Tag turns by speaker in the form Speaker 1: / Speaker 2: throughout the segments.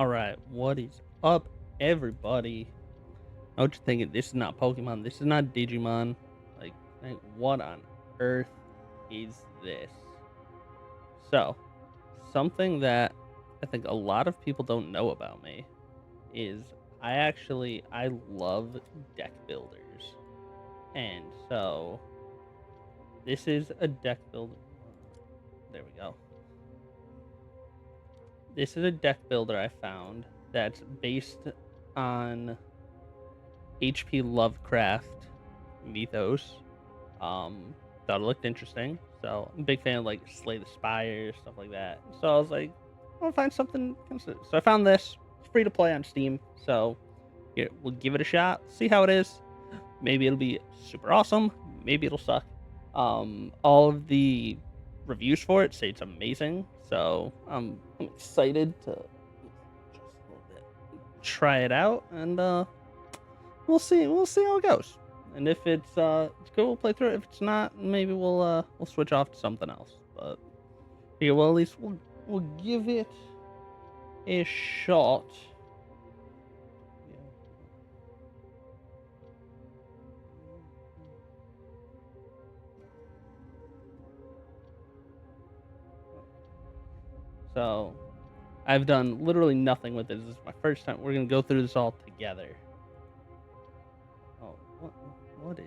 Speaker 1: Alright, what is up, everybody? I know what you're thinking. This is not Pokemon. This is not Digimon. What on earth is this? So, something that I think a lot of people don't know about me is I love deck builders. And so, this is a deck builder. There we go. This is a deck builder I found that's based on HP Lovecraft mythos. Thought it looked interesting, so I'm a big fan of like Slay the Spire, stuff like that. So I was like, I'll find something. So I found this. It's free to play on Steam, so here we'll give it a shot. See how it is. Maybe it'll be super awesome. Maybe it'll suck. All of the reviews for it say it's amazing, so I'm excited to just a little bit try it out, and we'll see. We'll see how it goes. And if it's good, we'll play through it. If it's not, maybe we'll switch off to something else. But yeah, well, at least we'll give it a shot. Yeah. So I've done literally nothing with this. This is my first time. We're gonna go through this all together. Oh, what is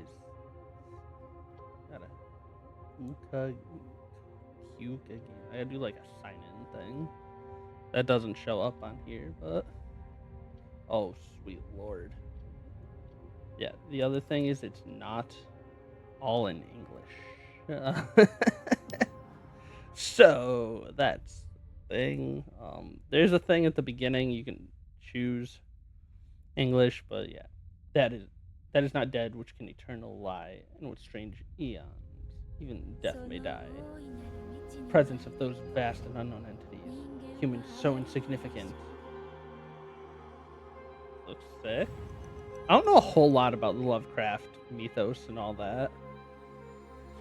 Speaker 1: that? A Uka Puke again? I gotta do like a sign in thing. That doesn't show up on here, but oh sweet lord. Yeah, the other thing is it's not all in English. So that's the thing. There's a thing at the beginning you can choose English, but yeah, that is that is not dead, which can eternal lie, and with strange eons, even death may die. Presence of those vast and unknown entities, humans so insignificant. Looks sick. I don't know a whole lot about the Lovecraft mythos and all that,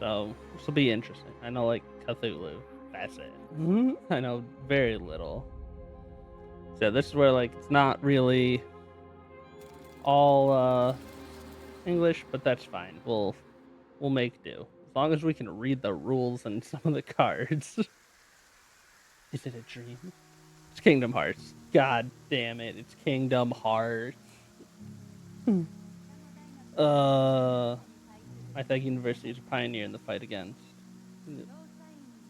Speaker 1: so this will be interesting. I know like Cthulhu. That's it. I know very little. So this is where like it's not really all English, but that's fine. We'll make do as long as we can read the rules and some of the cards. Is it a dream? It's Kingdom Hearts. God damn it! It's Kingdom Hearts. uh, I think University is a pioneer in the fight against.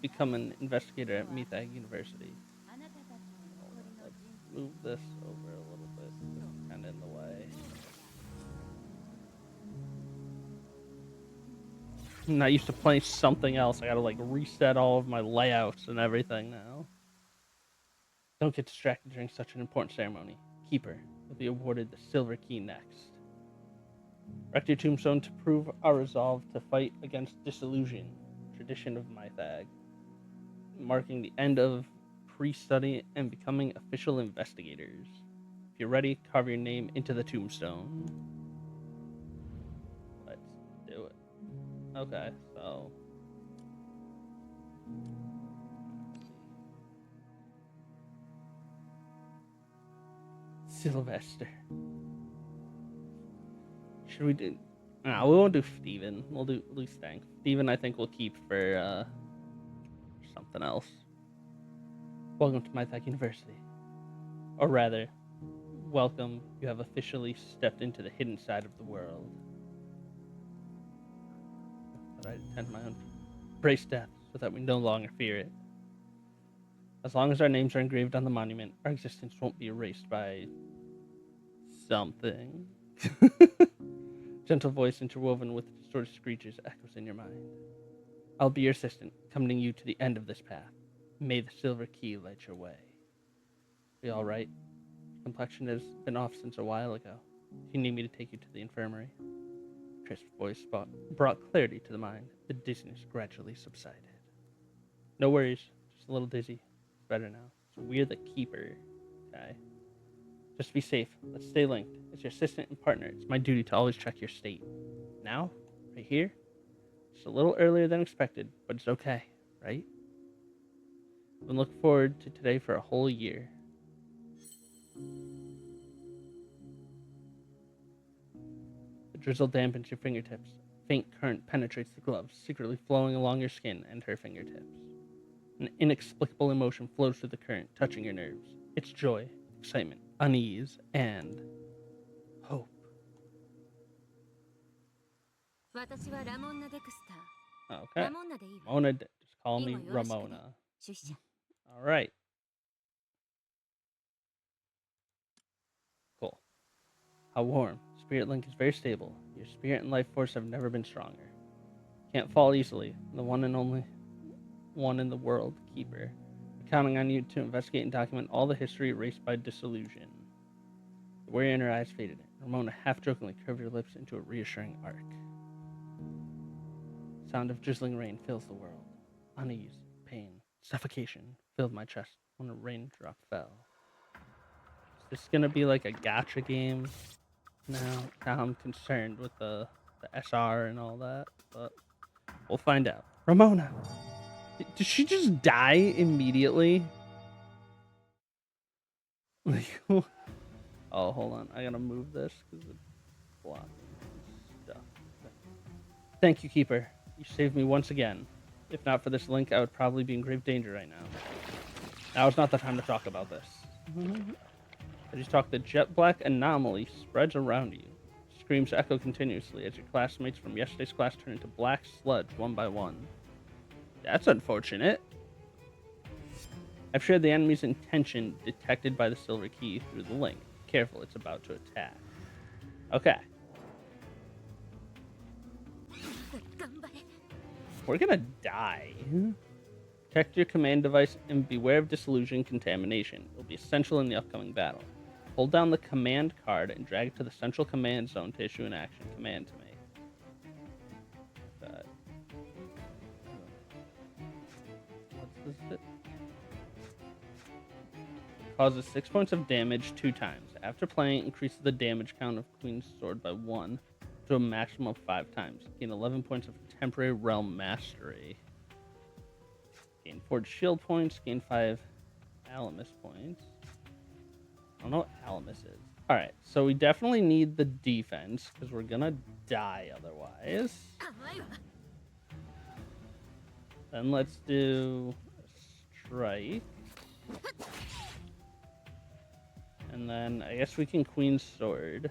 Speaker 1: Become an investigator at Methag University. Let's move this over a little bit. This is kind of in the way. I'm not used to playing something else. I gotta like reset all of my layouts and everything now. Don't get distracted during such an important ceremony. Keeper, you'll be awarded the Silver Key next. Erect your tombstone to prove our resolve to fight against disillusion, tradition of Mythag, marking the end of pre-study and becoming official investigators. If you're ready, carve your name into the tombstone. Let's do it. Okay, so Sylvester. Should we do? No, we won't do Steven. We'll do Stank. Steven, I think we'll keep for something else. Welcome to Mythag University. Or rather, welcome, you have officially stepped into the hidden side of the world. But I intend my own embrace death so that we no longer fear it. As long as our names are engraved on the monument, our existence won't be erased by something. Gentle voice interwoven with distorted screeches echoes in your mind. I'll be your assistant, accompanying you to the end of this path. May the silver key light your way. Are you alright? Your complexion has been off since a while ago. Do you need me to take you to the infirmary? Crisp voice brought clarity to the mind. The dizziness gradually subsided. No worries, just a little dizzy. It's better now. So we're the keeper. Okay. Just be safe. Let's stay linked. As your assistant and partner, it's my duty to always check your state. Now, right here, it's a little earlier than expected, but it's okay, right? I've been looking forward to today for a whole year. drizzle dampens your fingertips. Faint current penetrates the gloves, secretly flowing along your skin and her fingertips. An inexplicable emotion flows through the current, touching your nerves. It's joy, excitement, unease, and hope. Okay. Ramona, just call me Ramona. All right. Cool. How warm. Spirit Link is very stable. Your spirit and life force have never been stronger. Can't fall easily. The one and only one in the world, Keeper. We're counting on you to investigate and document all the history erased by disillusion. The worry in her eyes faded. Ramona half-jokingly curved her lips into a reassuring arc. Sound of drizzling rain fills the world. Unease, pain, suffocation filled my chest when a raindrop fell. Is this gonna be like a gacha game? Now I'm concerned with the SR and all that, but we'll find out. Ramona! Did she just die immediately? Like, oh, hold on. I gotta move this because it's blocking stuff. Thank you, Keeper. You saved me once again. If not for this link, I would probably be in grave danger right now. Now is not the time to talk about this. As you talk, the jet black anomaly spreads around you. Screams echo continuously as your classmates from yesterday's class turn into black sludge one by one. That's unfortunate. I've shared the enemy's intention detected by the silver key through the link. Careful, it's about to attack. Okay. We're gonna die. Protect your command device and beware of disillusion contamination. It will be essential in the upcoming battle. Hold down the command card and drag it to the central command zone to issue an action command to me. What's this? Causes 6 points of damage 2 times. After playing, it increases the damage count of Queen's Sword by 1 to a maximum of 5 times. Gain 11 points of Temporary Realm Mastery. Gain 4 shield points. Gain 5 Alamus points. I don't know what Alamus is. Alright, so we definitely need the defense, because we're gonna die otherwise. Then let's do a strike. And then I guess we can Queen's Sword.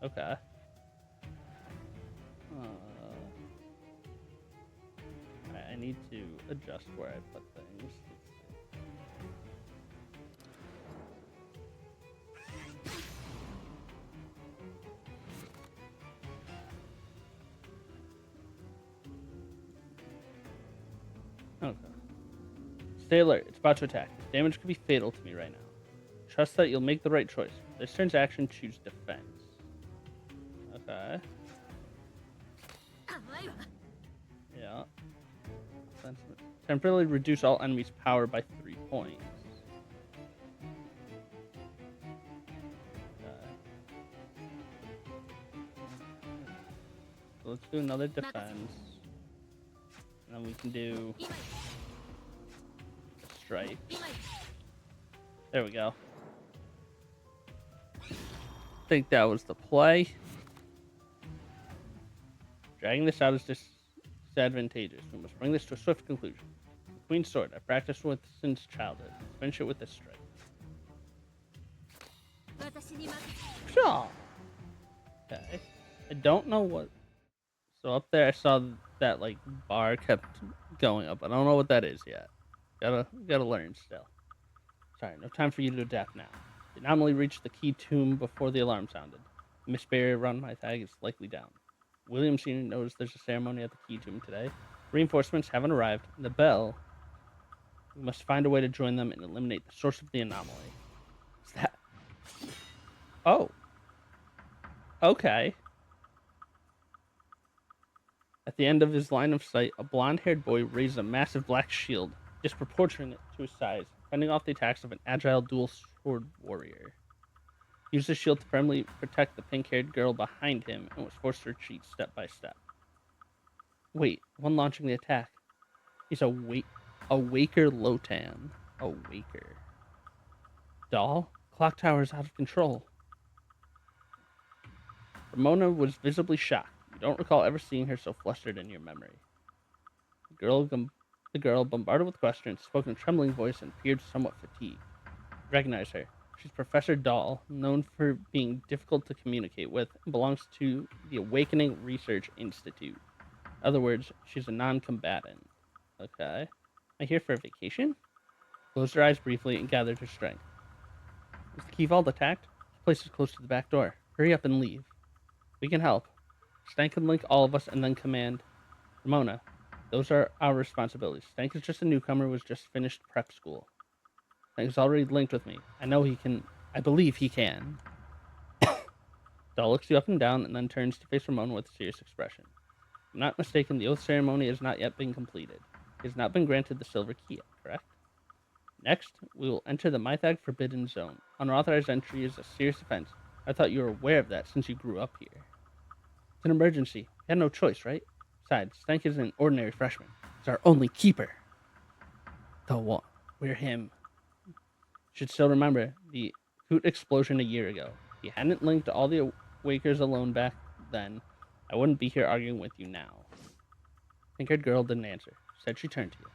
Speaker 1: Okay. I need to adjust where I put things. Okay. Stay alert. It's about to attack. Damage could be fatal to me right now. Trust that you'll make the right choice. This turn's action, choose defense. Okay. Yeah. Temporarily reduce all enemies' power by 3 points. Okay. So let's do another defense. And then we can do a strike. There we go. I think that was the play. Dragging this out is disadvantageous. We must bring this to a swift conclusion. The Queen's Sword, I've practiced with since childhood. Let's finish it with this strike. Sure. Okay. I don't know what. So up there I saw that like bar kept going up. I don't know what that is yet. Gotta learn still. Sorry, no time for you to adapt now. The anomaly reached the key tomb before the alarm sounded. The mist barrier around my tag is likely down. William Sr. knows there's a ceremony at the key tomb today. Reinforcements haven't arrived. And the bell. We must find a way to join them and eliminate the source of the anomaly. Is that? Oh. Okay. At the end of his line of sight, a blonde-haired boy raised a massive black shield, disproportionate to his size, fending off the attacks of an agile dual-sword warrior. He used the shield to firmly protect the pink-haired girl behind him and was forced to retreat step by step. Wait, one launching the attack. He's a Waker Lotan. A Waker. Doll? Clock tower is out of control. Ramona was visibly shocked. You don't recall ever seeing her so flustered in your memory. The girl, bombarded with questions, spoke in a trembling voice and appeared somewhat fatigued. You recognize her. She's Professor Dahl, known for being difficult to communicate with, and belongs to the Awakening Research Institute. In other words, she's a non-combatant. Okay. Am I here for a vacation? Closed her eyes briefly and gathered her strength. Was the key vault attacked? The place is close to the back door. Hurry up and leave. We can help. Stank can link all of us and then command Ramona. Those are our responsibilities. Stank is just a newcomer who has just finished prep school. Stank is already linked with me. I know he can. I believe he can. Doll looks you up and down and then turns to face Ramona with a serious expression. If I'm not mistaken, the oath ceremony has not yet been completed. He has not been granted the silver key yet, correct? Next, we will enter the Mythag Forbidden Zone. Unauthorized entry is a serious offense. I thought you were aware of that since you grew up here. It's an emergency. We had no choice, right? Besides, Stank is an ordinary freshman. He's our only keeper. The what? We're him. Should still remember the Hoot explosion a year ago. If you hadn't linked all the Wakers alone back then, I wouldn't be here arguing with you now. Pink-haired girl didn't answer. Said she turned to you.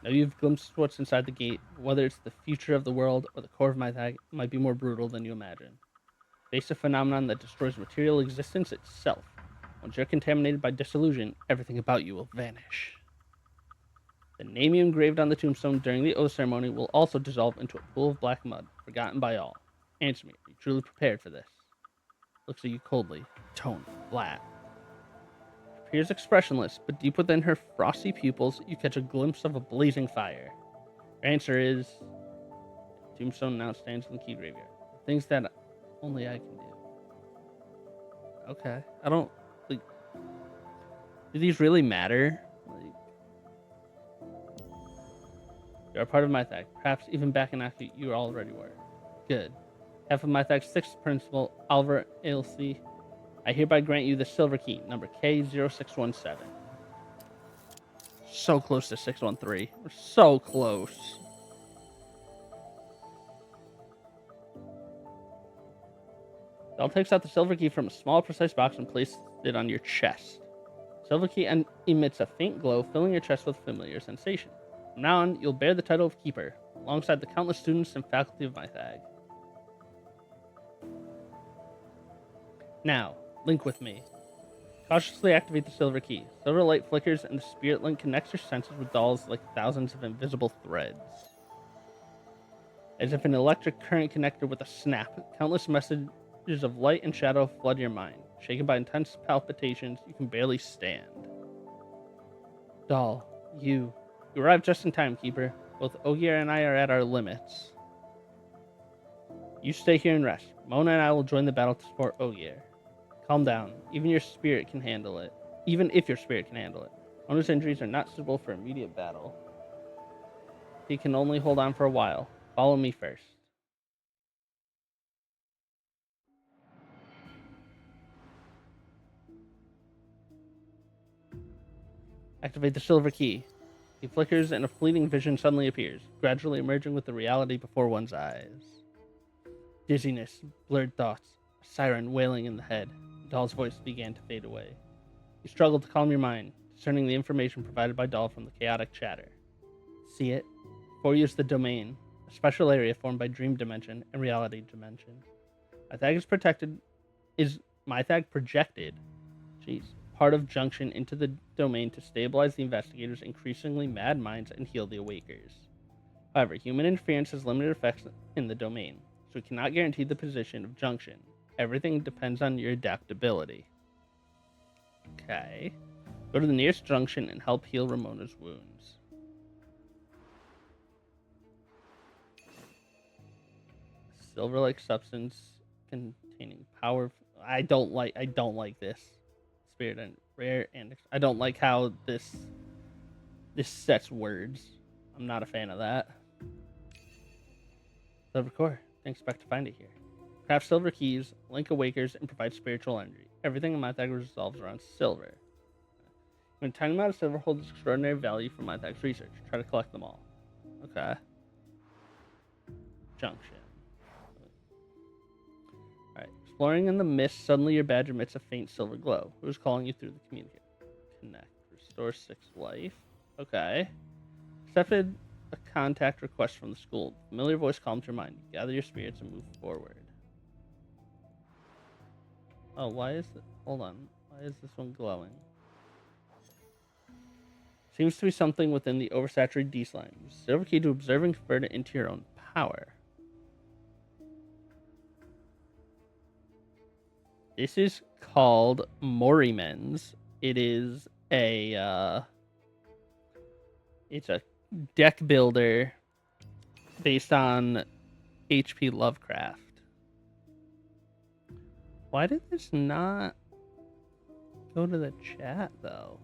Speaker 1: Now you've glimpsed what's inside the gate. Whether it's the future of the world or the core of Mythag, it might be more brutal than you imagine. Face a phenomenon that destroys material existence itself. Once you're contaminated by disillusion, everything about you will vanish. The name you engraved on the tombstone during the oath ceremony will also dissolve into a pool of black mud, forgotten by all. Answer me, are you truly prepared for this? Looks at you coldly, tone flat. She appears expressionless, but deep within her frosty pupils, you catch a glimpse of a blazing fire. Your answer is... Tombstone now stands in the key graveyard. Things that only I can do. Okay. I don't... Like... Do these really matter? Like... You're a part of Mythag. Perhaps even back in after you already were. Good. Half of Mythag's sixth principal, Oliver Ailsey, I hereby grant you the silver key, number K0617. So close to 613. We're so close. Dal takes out the silver key from a small, precise box and places it on your chest. Silver key emits a faint glow, filling your chest with familiar sensation. From now on, you'll bear the title of Keeper, alongside the countless students and faculty of Mythag. Now, link with me. Cautiously activate the silver key. Silver light flickers and the spirit link connects your senses with dolls like thousands of invisible threads. As if an electric current connected with a snap, countless messages of light and shadow flood your mind. Shaken by intense palpitations, you can barely stand. Doll, you arrived just in time, Keeper. Both Ogier and I are at our limits. You stay here and rest. Mona and I will join the battle to support Ogier. Calm down. Even your spirit can handle it. Even if your spirit can handle it. Mona's injuries are not suitable for immediate battle. He can only hold on for a while. Follow me first. Activate the silver key. He flickers and a fleeting vision suddenly appears, gradually emerging with the reality before one's eyes. Dizziness, blurred thoughts, a siren wailing in the head. Doll's voice began to fade away. You struggled to calm your mind, discerning the information provided by Doll from the chaotic chatter. See it? Before you is the domain, a special area formed by dream dimension and reality dimension. Mythag projected part of junction into the domain to stabilize the investigators' increasingly mad minds and heal the awakers. However, human interference has limited effects in the domain, so we cannot guarantee the position of junction. Everything depends on your adaptability. Okay. Go to the nearest junction and help heal Ramona's wounds. Silver-like substance containing power. I don't like this. Spirit and rare and I don't like how this sets words. I'm not a fan of that. Silver core. Didn't expect to find it here. Craft silver keys, link awakers, and provide spiritual energy. Everything in Mythag revolves around silver. When a tiny amount of silver holds extraordinary value for Mythag's research, try to collect them all. Okay. Junction. Alright, Exploring in the mist, suddenly your badge emits a faint silver glow. Who's calling you through the communicator? Connect. Restore 6 life. Okay. Accepted a contact request from the school. Familiar voice calms your mind. You gather your spirits and move forward. Oh, why is it? Hold on. Why is this one glowing? Seems to be something within the oversaturated D slime. Use silver key to observe and convert it into your own power. This is called Morimens. It is it's a deck builder based on HP Lovecraft. Why did this not go to the chat though?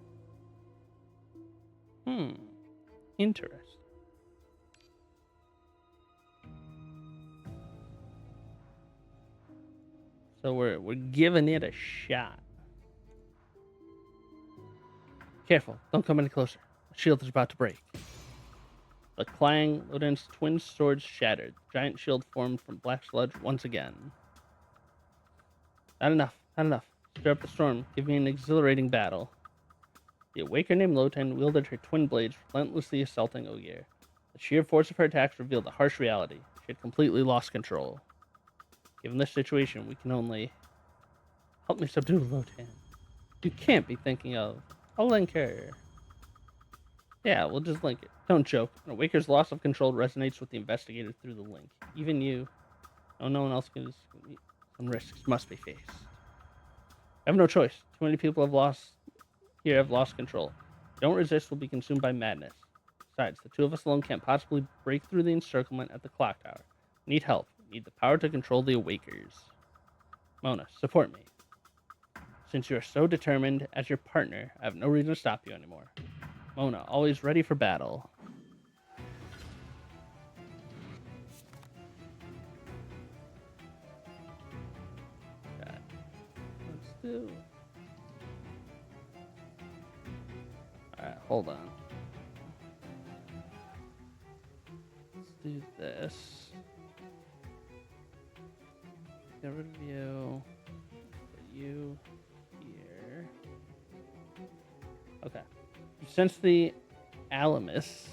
Speaker 1: Interesting. So we're giving it a shot. Careful, don't come any closer. The shield is about to break. The clang, Loden's twin swords shattered. The giant shield formed from black sludge once again. Not enough, not enough. Stir up the storm. Give me an exhilarating battle. The Awaker named Loten wielded her twin blades, relentlessly assaulting Ogier. The sheer force of her attacks revealed a harsh reality. She had completely lost control. Given this situation, we can only... Help me subdue Loten. You can't be thinking of... I'll link her. Yeah, we'll just link it. Don't joke. An Awaker's loss of control resonates with the investigator through the link. Even you. Oh, no one else can... Some risks must be faced. I have no choice. Too many people have lost control. Don't resist, will be consumed by madness. Besides, the two of us alone can't possibly break through the encirclement at the clock tower. Need help. Need the power to control the Awakers. Mona, support me. Since you are so determined, as your partner, I have no reason to stop you anymore. Mona, always ready for battle. Okay. Let's do... Alright, hold on. Let's do this. Get rid of you. Put you here. Okay. You sense the Alamus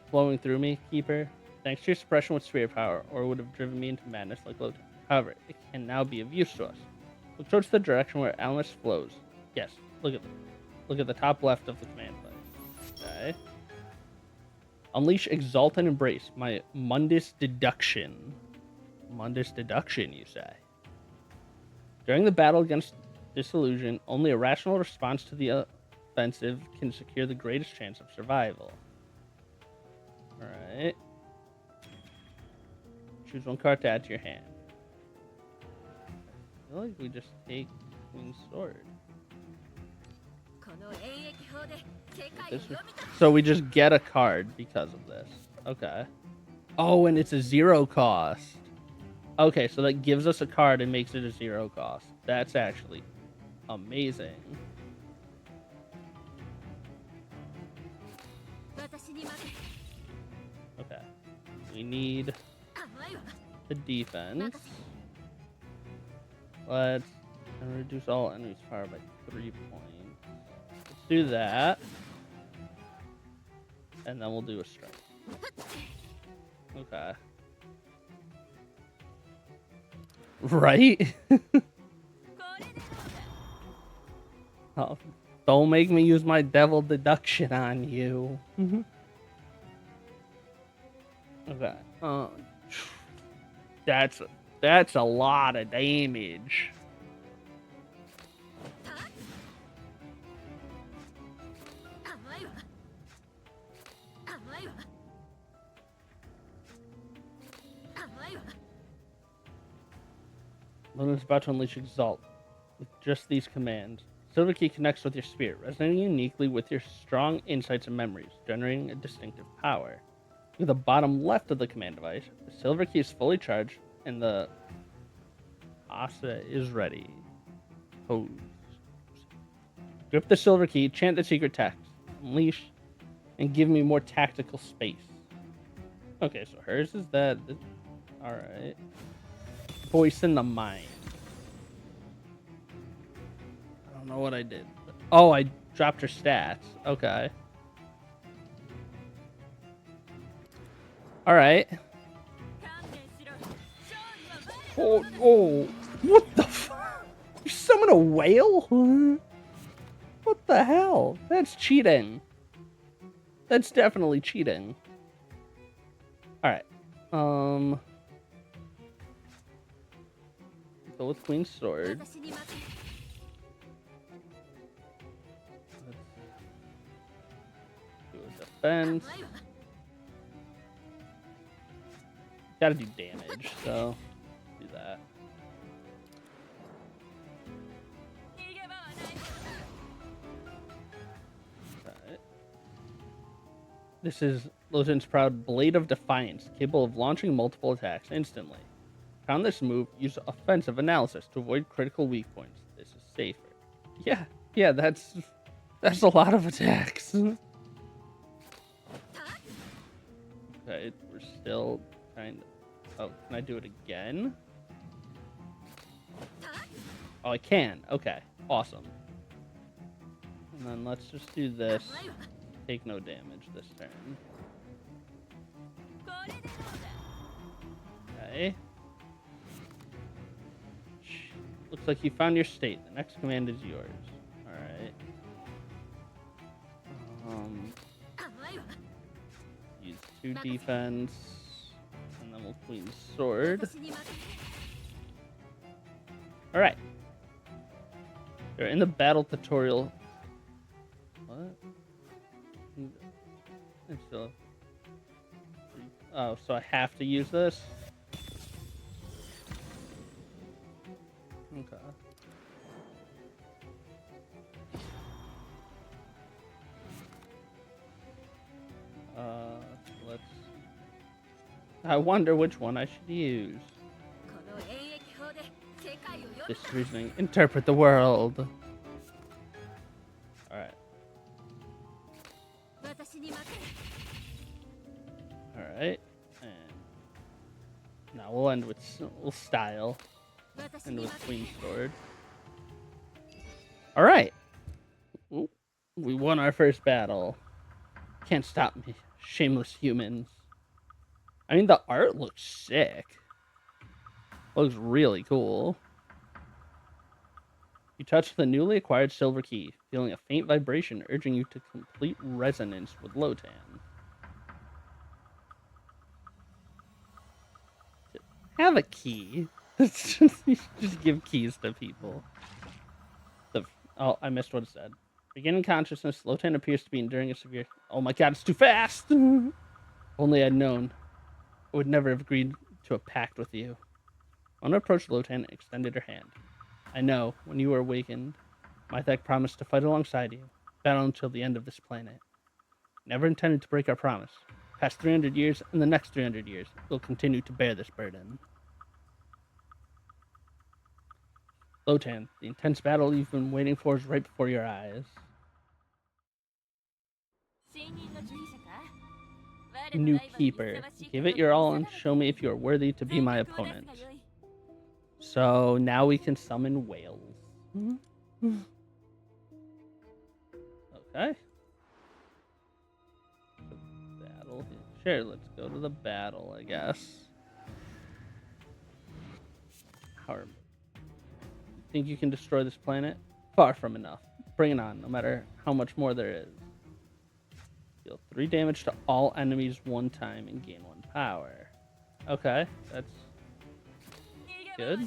Speaker 1: flowing through me, Keeper. Thanks to your suppression with spirit power, or it would have driven me into madness like Loten. However, it can now be of use to us. Look towards the direction where Alamus flows. Yes, look at the top left of the command line. Okay. Unleash Exalt and Embrace, my Mundus Deduction. Mundus Deduction, you say? During the battle against Disillusion, only a rational response to the offensive can secure the greatest chance of survival. Alright. Choose one card to add to your hand. I feel like we just take Queen's Sword. So we just get a card because of this. Okay. Oh, and it's a 0 cost. Okay, so that gives us a card and makes it a 0 cost. That's actually amazing. Okay. We need the defense. Let's reduce all enemies' power by 3 points. Let's do that. And then we'll do a strike. Okay. Right? Oh, don't make me use my devil deduction on you. Okay. That's a lot of damage. Luna's about to unleash Exalt with just these commands. Silver Key connects with your spirit, resonating uniquely with your strong insights and memories, generating a distinctive power. With the bottom left of the command device, the Silver Key is fully charged and the Asa is ready. Pose. Grip the Silver Key, chant the secret text, unleash, and give me more tactical space. Okay, so hers is that. Alright. Poison the mind. I don't know what I did. Oh, I dropped her stats. Okay. All right. Oh, what the fuck? You summon a whale? What the hell? That's cheating. That's definitely cheating. All right. Go with Queen's Sword. Let's do a defense. Gotta do damage, so do that. Alright. This is Lotan's proud Blade of Defiance, capable of launching multiple attacks instantly. Found this move, use offensive analysis to avoid critical weak points. This is safer. Yeah, that's a lot of attacks. Okay, we're still kind of... Oh, can I do it again? Oh, I can. Okay, awesome. And then let's just do this. Take no damage this turn. Okay. Looks like you found your state. The next command is yours. Alright. Use 2 defense. And then we'll Queen's Sword. Alright. You're in the battle tutorial. What? Oh, so I have to use this? Okay. Let's... I wonder which one I should use. This reasoning. Interpret the world. Alright. Alright. And now we'll end with style. End with Queen's Sword. Alright. We won our first battle. Can't stop me, shameless humans. I mean, the art looks sick. Looks really cool. You touch the newly acquired silver key, feeling a faint vibration urging you to complete resonance with Lotan. Have a key. Just give keys to people. Oh, I missed what it said. Regaining consciousness, Lotan appears to be enduring a severe... Oh my god, it's too fast! Only I'd known. I would never have agreed to a pact with you. Ona approached Lotan and extended her hand. I know, when you were awakened, Mythak promised to fight alongside you, battle until the end of this planet. Never intended to break our promise. Past 300 years and the next 300 years, we'll continue to bear this burden. Lotan, the intense battle you've been waiting for is right before your eyes. New Keeper. Give it your all and show me if you are worthy to be my opponent. So now we can summon whales. Okay. Battle. Sure, let's go to the battle, I guess. Think you can destroy this planet? Far from enough. Bring it on, no matter how much more there is. Deal 3 damage to all enemies 1 time and gain 1 power. Okay, that's good.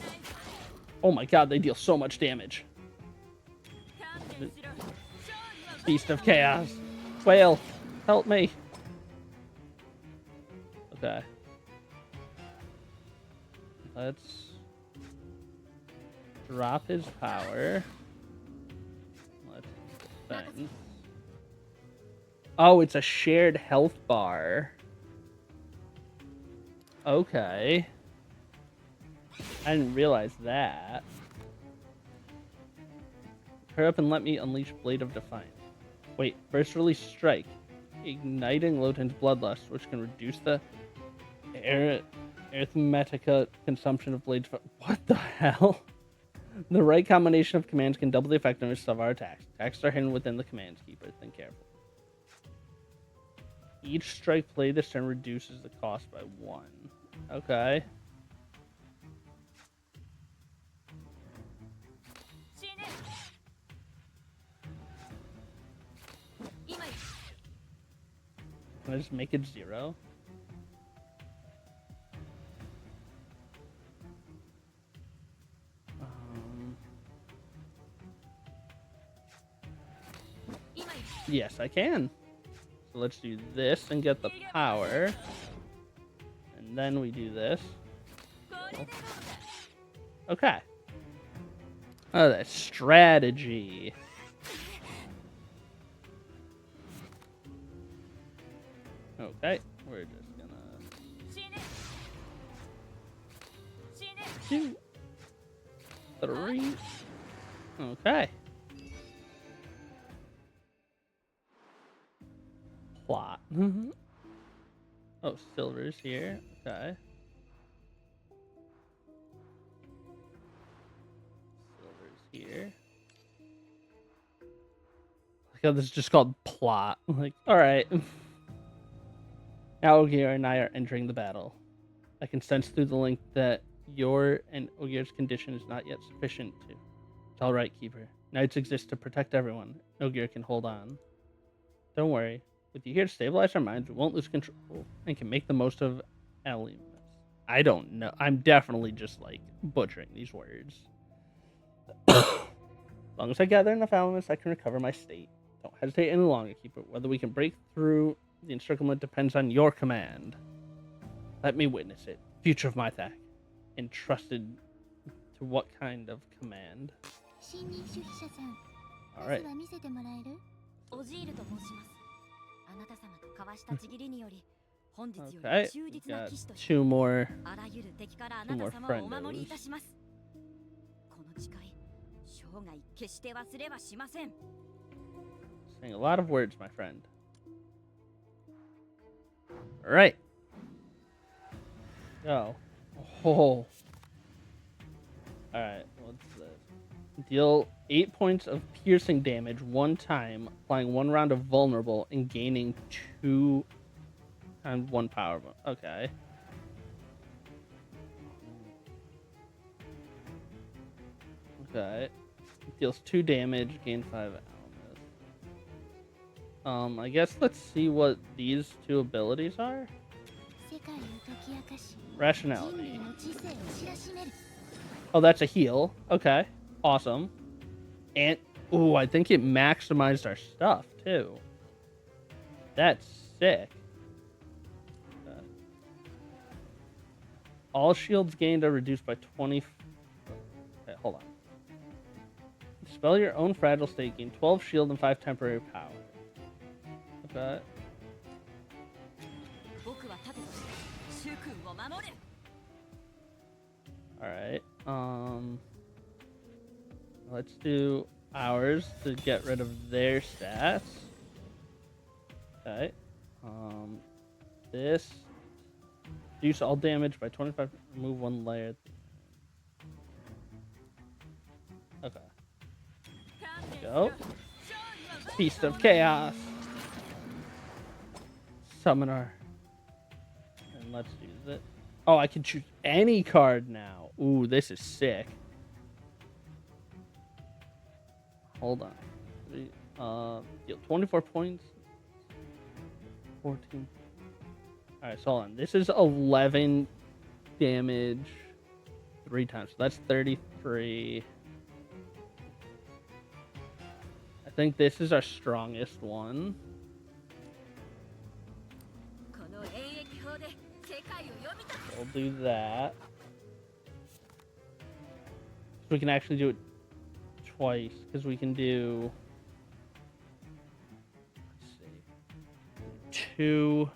Speaker 1: Oh my god, they deal so much damage. Beast of Chaos. Whale, help me. Okay. Let's drop his power. Let's defend. Oh, it's a shared health bar. Okay. I didn't realize that. Hurry up and let me unleash Blade of Defiance. Wait, burst release strike. Igniting Lotan's bloodlust, which can reduce the Arithmetica consumption of blades. What the hell? The right combination of commands can double the effectiveness of our attacks. Attacks are hidden within the commands keeper. Think carefully. Each strike played this turn reduces the cost by 1. Okay. Can I just make it 0? Yes, I can. So let's do this and get the power. And then we do this. Okay. Oh, that's strategy. Okay, we're just gonna... 2, 3. Okay. Plot. Oh, silver's here. Okay. Silver's here. Like how this is just called plot. Like, alright. Now Ogier and I are entering the battle. I can sense through the link that your and Ogier's condition is not yet sufficient to. It's alright, Keeper. Knights exist to protect everyone. Ogier can hold on. Don't worry. With you here to stabilize our minds, we won't lose control and can make the most of elements. I don't know. I'm definitely just like butchering these words. As long as I gather enough elements, I can recover my state. Don't hesitate any longer, Keeper. Whether we can break through the encirclement depends on your command. Let me witness it. Future of my attack. Entrusted to what kind of command? Alright. Okay, we got two more friendos. Saying a lot of words, my friend. Alright. Go. Oh. Alright, what's this? Deal 8 points of piercing damage one time, applying 1 round of vulnerable, and gaining 2 times 1 power. Okay. Okay. Deals 2 damage, gain 5 elements. I guess let's see what these 2 abilities are. Rationality. Oh, that's a heal. Okay. Awesome. And, ooh, I think it maximized our stuff, too. That's sick. Okay. All shields gained are reduced by 20... Okay, hold on. Dispel your own fragile state. Gain 12 shield and 5 temporary power. Okay. Alright. Let's do ours to get rid of their stats. Okay. This. Reduce all damage by 25. Remove 1 layer. Okay. There we go. Feast of Chaos. Summoner. And let's use it. Oh, I can choose any card now. Ooh, this is sick. Hold on. Deal 24 points. 14. Alright, so hold on. This is 11 damage 3 times. So that's 33. I think this is our strongest one. We'll do that. So we can actually do it twice, because we can do... Let's see. 2...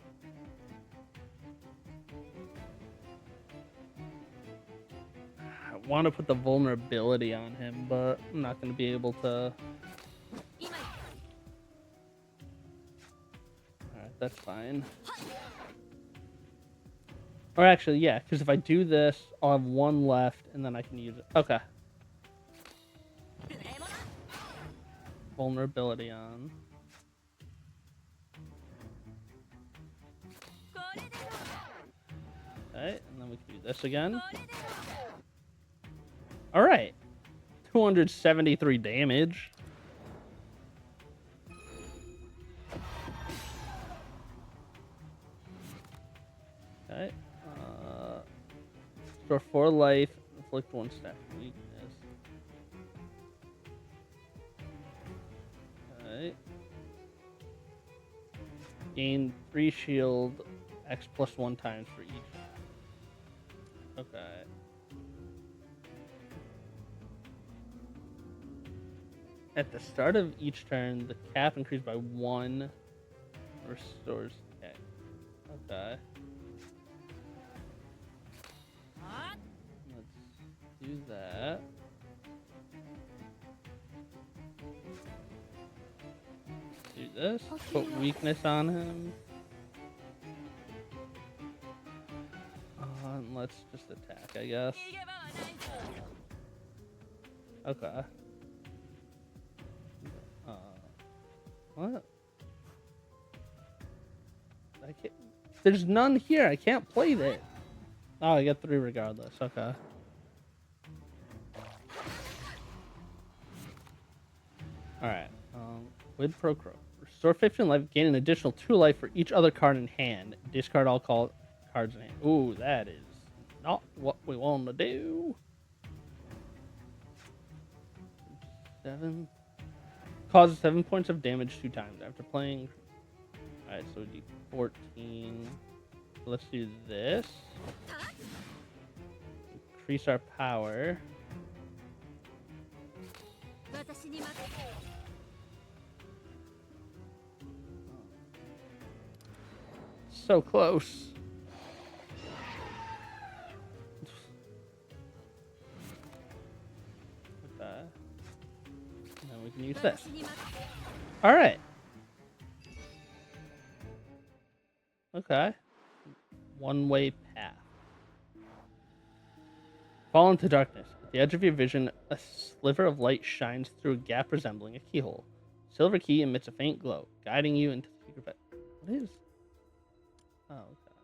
Speaker 1: I want to put the vulnerability on him, but I'm not going to be able to... Alright, that's fine. Or actually, yeah, because if I do this, I'll have one left, and then I can use it. Okay. Vulnerability on. Okay, and then we can do this again. Alright. 273 damage. Okay. Restore 4 life. Inflict 1 stack of weakness. Alright. Gain 3 shield. X plus 1 times for each. Okay. At the start of each turn, the cap increased by 1. Restores. Okay. Okay. Let's do that. Do this. Put weakness on him. And let's just attack, I guess. Okay. What? I can't. There's none here. I can't play that. Oh, I get 3 regardless. Okay. Alright. Quid pro quo. Restore 15 life, gain an additional 2 life for each other card in hand. Discard all cards in hand. Ooh, that is not what we want to do. 7. Causes 7 points of damage 2 times after playing. Alright, so D14. Let's do this. Increase our power. So close. Now we can use this. All right. Okay. One-way path. Fall into darkness. At the edge of your vision, a sliver of light shines through a gap resembling a keyhole. Silver key emits a faint glow, guiding you into the secret path. What is? Oh, okay.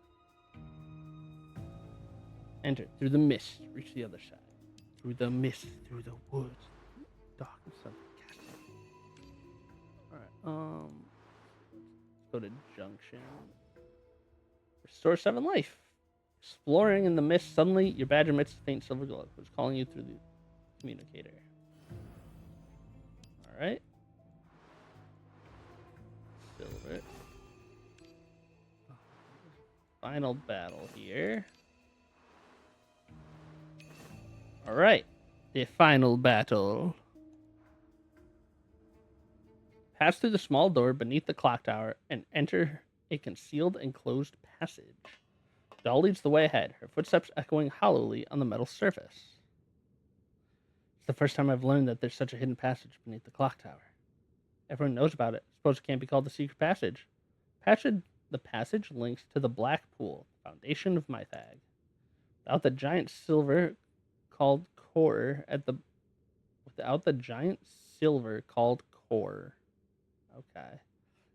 Speaker 1: Enter through the mist. Reach the other side. Through the mist, through the woods, darkness of the castle. All right. Let's go to junction. Restore 7 life. Exploring in the mist, suddenly your badge emits a faint silver glow, which is calling you through the communicator. All right. Silver. Final battle here. All right. The final battle. Pass through the small door beneath the clock tower and enter a concealed and closed passage. Doll leads the way ahead, her footsteps echoing hollowly on the metal surface. It's the first time I've learned that there's such a hidden passage beneath the clock tower. Everyone knows about it. Suppose it can't be called the secret passage. The passage links to the Black Pool, foundation of Mythag. Without the giant silver called core Okay.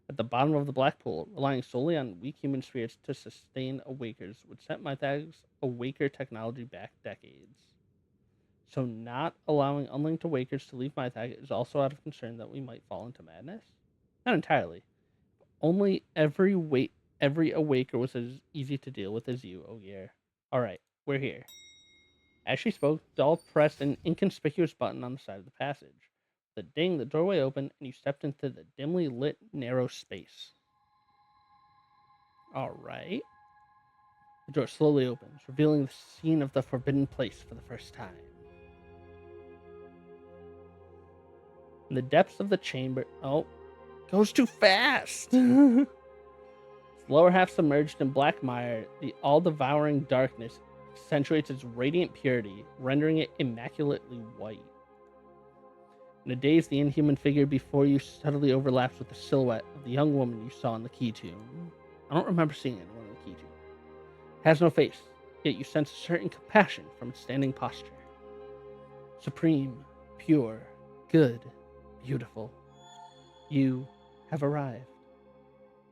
Speaker 1: At the bottom of the Black Pool, relying solely on weak human spirits to sustain Awakers would set Mythag's Awaker technology back decades. So not allowing unlinked Awakers to leave Mythag is also out of concern that we might fall into madness? Not entirely. Only every Awaker was as easy to deal with as you, Ogier. Alright, we're here. As she spoke, Doll pressed an inconspicuous button on the side of the passage. With a ding, the doorway opened, and you stepped into the dimly lit, narrow space. Alright. The door slowly opens, revealing the scene of the forbidden place for the first time. In the depths of the chamber... Oh, goes too fast! Its lower half submerged in black mire, the all-devouring darkness accentuates its radiant purity, rendering it immaculately white. In a daze, the inhuman figure before you subtly overlaps with the silhouette of the young woman you saw in the key tomb. I don't remember seeing anyone in the key tomb. It has no face, yet you sense a certain compassion from its standing posture. Supreme, pure, good, beautiful. You have arrived.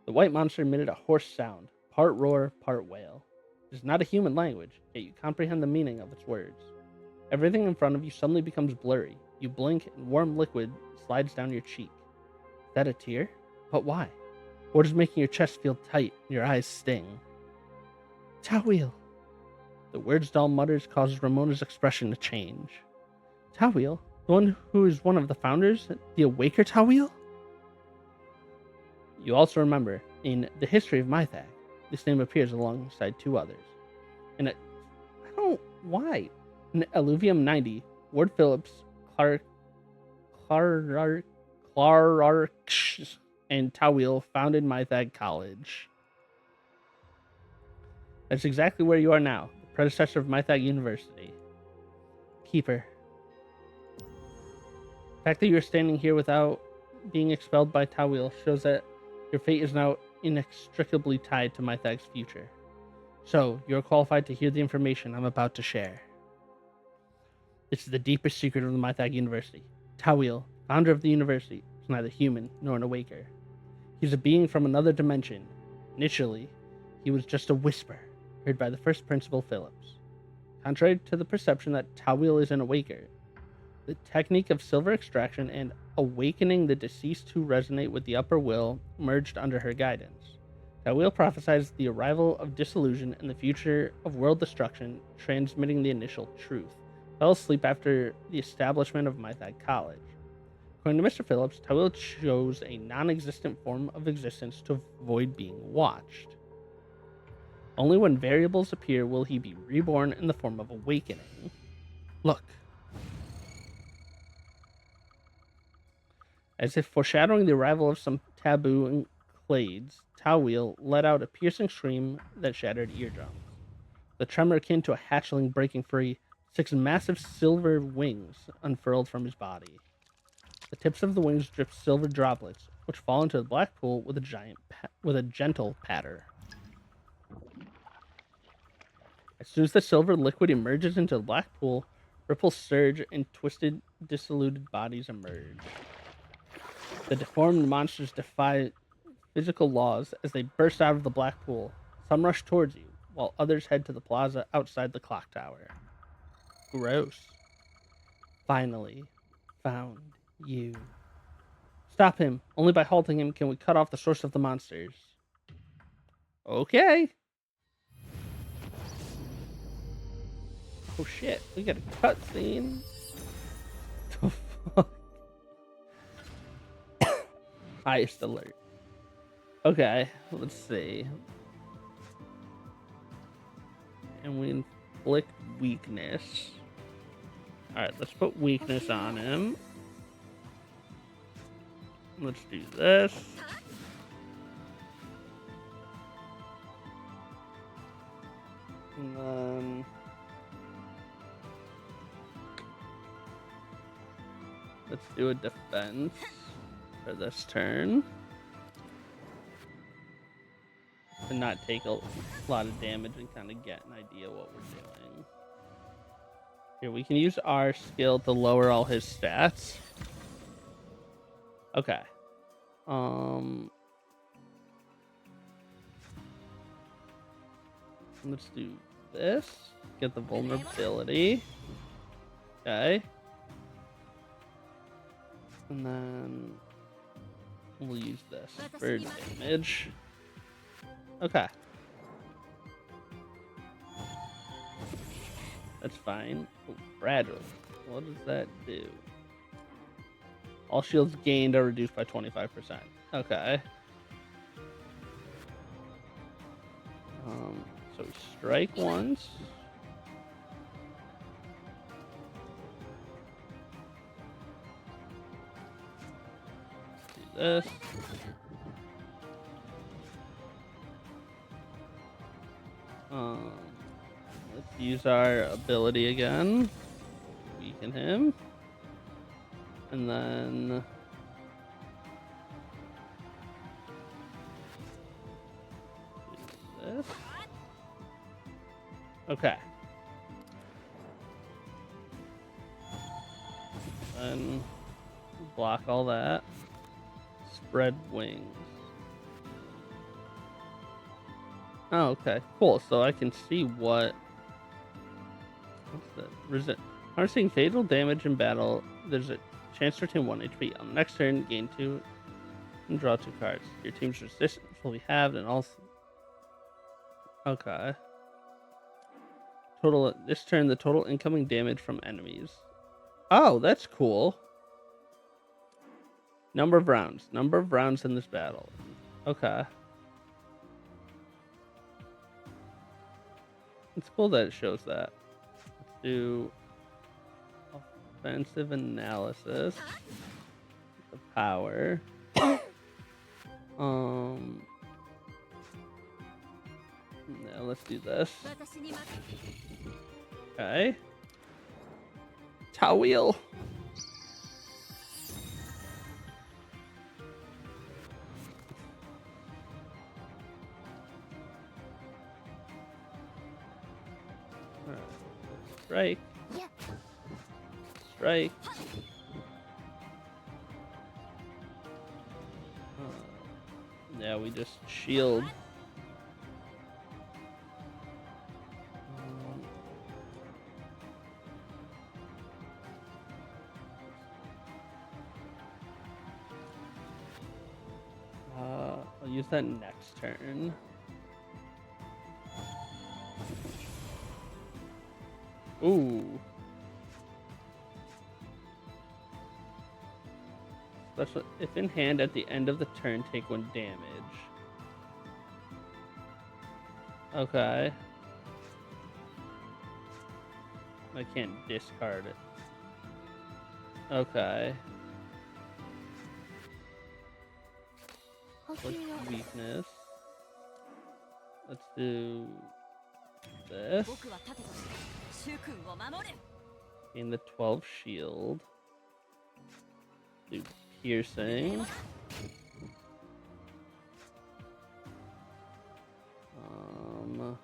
Speaker 1: The white monster emitted a hoarse sound, part roar, part wail. It is not a human language, yet you comprehend the meaning of its words. Everything in front of you suddenly becomes blurry. You blink, and warm liquid slides down your cheek. Is that a tear? But why? What is making your chest feel tight and your eyes sting? Tawil. The word's dull mutters causes Ramona's expression to change. Tawil? The one who is one of the founders? The Awaker Tawil? You also remember, in the history of Mythag, this name appears alongside two others. And I don't... Why? In Alluvium 90, Ward Phillips, Clark, and Tawil founded Mythag College. That's exactly where you are now, the predecessor of Mythag University. Keeper. The fact that you are standing here without being expelled by Tawil shows that your fate is now inextricably tied to Mythag's future. So, you are qualified to hear the information I'm about to share. This is the deepest secret of the Mythag University. Tawil, founder of the university, is neither human nor an awaker. He's a being from another dimension. Initially, he was just a whisper, heard by the first principal Phillips. Contrary to the perception that Tawil is an awaker, the technique of silver extraction and awakening the deceased to resonate with the upper will merged under her guidance. Tawil prophesies the arrival of disillusion and the future of world destruction, transmitting the initial truth. Fell asleep after the establishment of Mythag College. According to Mr. Phillips, Tawil chose a non-existent form of existence to avoid being watched. Only when variables appear will he be reborn in the form of awakening. Look. As if foreshadowing the arrival of some taboo clades, Tawil let out a piercing scream that shattered eardrums. The tremor akin to a hatchling breaking free, 6 massive silver wings unfurled from his body. The tips of the wings drip silver droplets, which fall into the black pool with a gentle patter. As soon as the silver liquid emerges into the black pool, ripples surge and twisted, dissolute bodies emerge. The deformed monsters defy physical laws as they burst out of the black pool. Some rush towards you, while others head to the plaza outside the clock tower. Gross. Finally, found you. Stop him. Only by halting him can we cut off the source of the monsters. Okay. Oh shit, we got a cutscene. The fuck? Highest alert. Okay, let's see. And we inflict weakness. Alright, let's put weakness on him. Let's do this. And then... let's do a defense for this turn. To not take a lot of damage and kind of get an idea what we're doing. Here, we can use our skill to lower all his stats. Okay. Let's do this. Get the vulnerability. Okay. And then we'll use this for damage. Okay. That's fine. Oh, fragile. What does that do? All shields gained are reduced by 25%. Okay. So we strike once. Do this. Let's use our ability again. Weaken him. And then... do this. Okay. Then block all that. Spread wings. Oh, okay. Cool. So I can see what's that? Harnessing fatal damage in battle. There's a chance to retain 1 HP. On the next turn, gain 2 and draw 2 cards. Your team's resistance will be halved and also. Okay. Total this turn, the total incoming damage from enemies. Oh, that's cool. Number of rounds. Number of rounds in this battle. Okay. It's cool that it shows that. Let's do offensive analysis. The power. Now let's do this. Okay. Tow wheel. Strike. Strike. Yeah, we just shield. I'll use that next turn. Ooh. Special if in hand at the end of the turn, take 1 damage. Okay. I can't discard it. Okay. What's weakness? Let's do this. Gain the 12 shield. Do piercing. And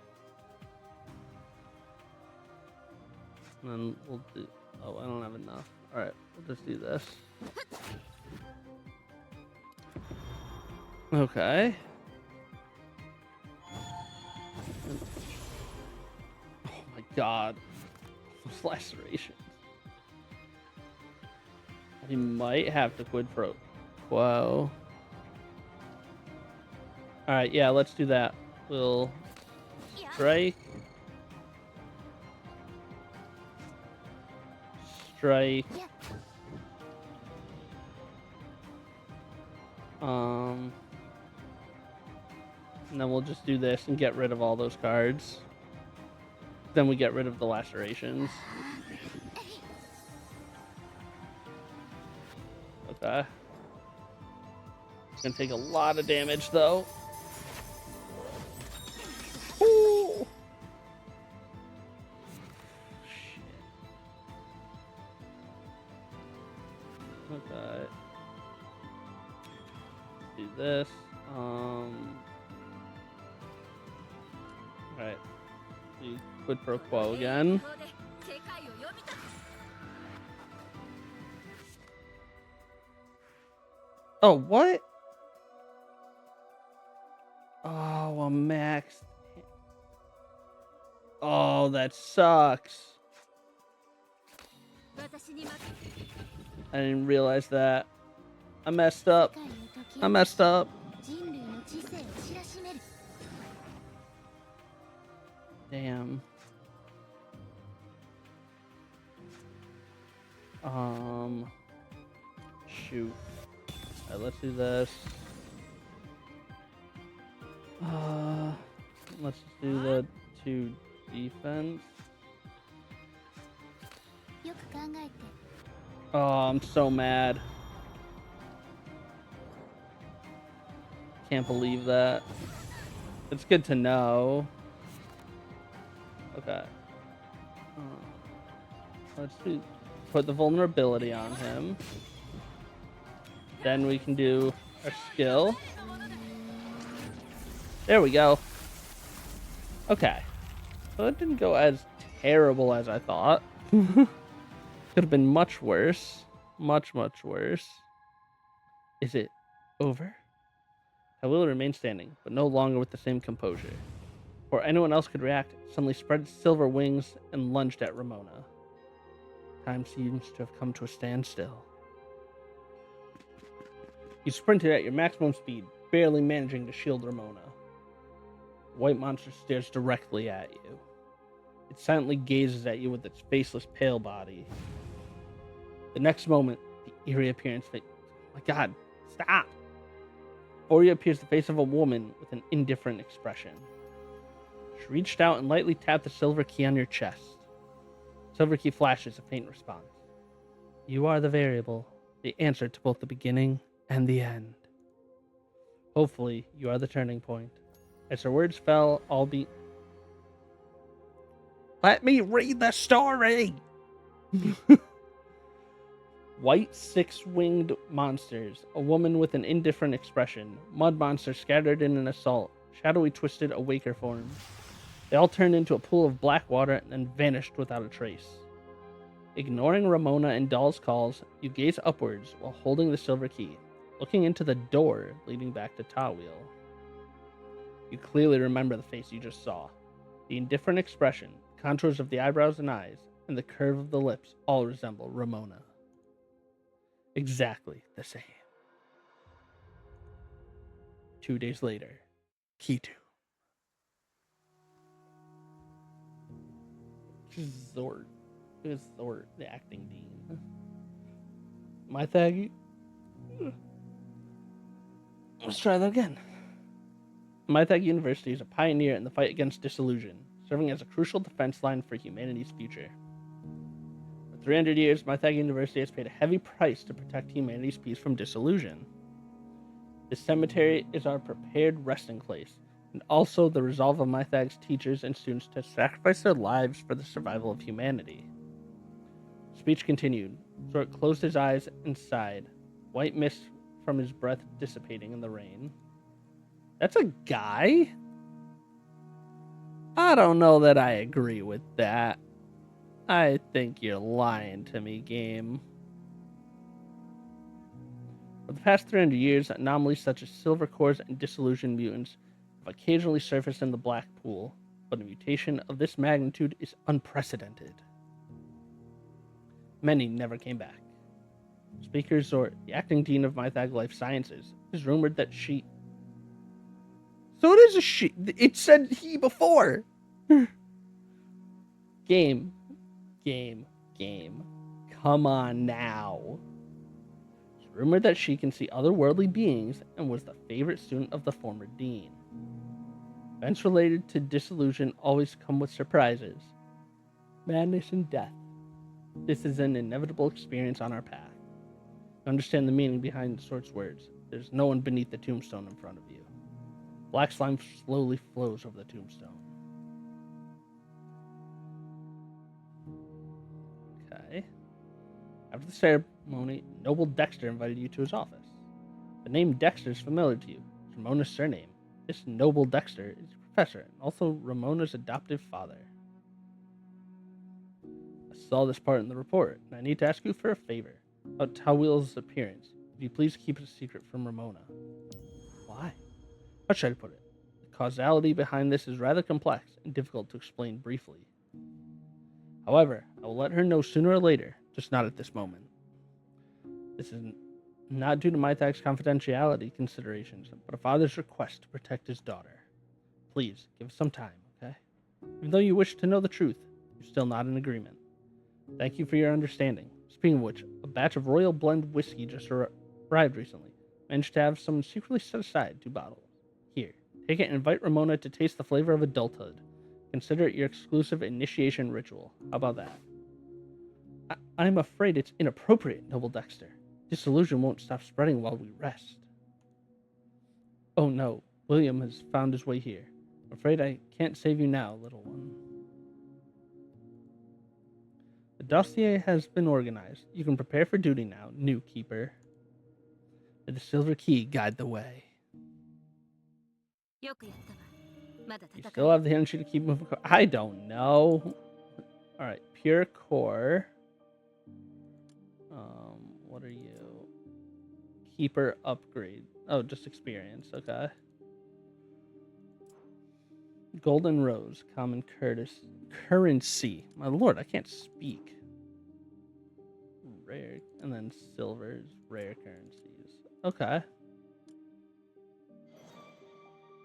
Speaker 1: then we'll do. Oh, I don't have enough. All right, we'll just do this. Okay. Oh my god. Those lacerations. We might have to quid pro quo. Alright, yeah, let's do that. We'll strike. Strike. And then we'll just do this and get rid of all those cards. Then we get rid of the lacerations. Okay. It's gonna take a lot of damage though. Ooh. Shit. Okay. Do this. Alright. Do quid pro quo again. Oh, what? Oh, a max. Oh, that sucks. I didn't realize that. I messed up. I messed up. Damn. Shoot. Alright, let's do this. Let's do the 2 defense. Oh, I'm so mad. Can't believe that. It's good to know. Okay. Let's put the vulnerability on him. Then we can do our skill. There we go. Okay. So that didn't go as terrible as I thought. Could have been much worse. Much, much worse. Is it over? Tawil remained standing, but no longer with the same composure. Before anyone else could react, it suddenly spread its silver wings and lunged at Ramona. Time seems to have come to a standstill. You sprinted at your maximum speed, barely managing to shield Ramona. The white monster stares directly at you. It silently gazes at you with its faceless, pale body. The next moment, the eerie appearance of my God, stop! Before you appears the face of a woman with an indifferent expression. She reached out and lightly tapped the silver key on your chest. Silver key flashes a faint response. You are the variable, the answer to both the beginning and the end. Hopefully, you are the turning point. As her words fell, Let me read the story! White six-winged monsters, a woman with an indifferent expression, mud monsters scattered in an assault, shadowy twisted awaker forms. They all turned into a pool of black water and then vanished without a trace. Ignoring Ramona and Doll's calls, you gaze upwards while holding the silver key, looking into the door leading back to Tawil. You clearly remember the face you just saw. The indifferent expression, contours of the eyebrows and eyes, and the curve of the lips all resemble Ramona. Exactly the same. 2 days later, Kitu. Zort. It was Zort, the acting dean. My Thaggy. Let's try that again. Mythag University is a pioneer in the fight against disillusion, serving as a crucial defense line for humanity's future. For 300 years, Mythag University has paid a heavy price to protect humanity's peace from disillusion. This cemetery is our prepared resting place, and also the resolve of Mythag's teachers and students to sacrifice their lives for the survival of humanity. Speech continued. Zort closed his eyes and sighed, white mist from his breath dissipating in the rain. That's a guy? I don't know that I agree with that. I think you're lying to me, game. For the past 300 years, anomalies such as silver cores and disillusioned mutants have occasionally surfaced in the Black Pool, but a mutation of this magnitude is unprecedented. Many never came back. Speaker Zort, the acting dean of Mythag Life Sciences, is rumored that she... So it is a she. It said he before. Game. Come on now. It's rumored that she can see otherworldly beings and was the favorite student of the former dean. Events related to disillusion always come with surprises. Madness and death. This is an inevitable experience on our path. You understand the meaning behind Zort's words. There's no one beneath the tombstone in front of you. Black slime slowly flows over the tombstone. Okay. After the ceremony, Noble Dexter invited you to his office. The name Dexter is familiar to you. It's Ramona's surname. This Noble Dexter is a professor and also Ramona's adoptive father. I saw this part in the report, and I need to ask you for a favor. About Tawil's appearance. Would you please keep it a secret from Ramona? Why? How should I put it? The causality behind this is rather complex and difficult to explain briefly. However, I will let her know sooner or later, just not at this moment. This is not due to Mythag's confidentiality considerations, but a father's request to protect his daughter. Please, give us some time, okay? Even though you wish to know the truth, you're still not in agreement. Thank you for your understanding. Speaking of which, a batch of Royal Blend whiskey just arrived recently. Managed to have someone secretly set aside 2 bottles. Here, take it and invite Ramona to taste the flavor of adulthood. Consider it your exclusive initiation ritual. How about that? I'm afraid it's inappropriate, Noble Dexter. Disillusion won't stop spreading while we rest. Oh no, William has found his way here. I'm afraid I can't save you now, little one. The dossier has been organized. You can prepare for duty now, new keeper. May the silver key guide the way.
Speaker 2: よくやったわ。
Speaker 1: You still have the energy to keep moving. I don't know. All right, pure core. What are you? Keeper upgrade. Oh, just experience. Okay. Golden rose, common currency. My lord, I can't speak. Rare, and then silvers, rare currencies. Okay.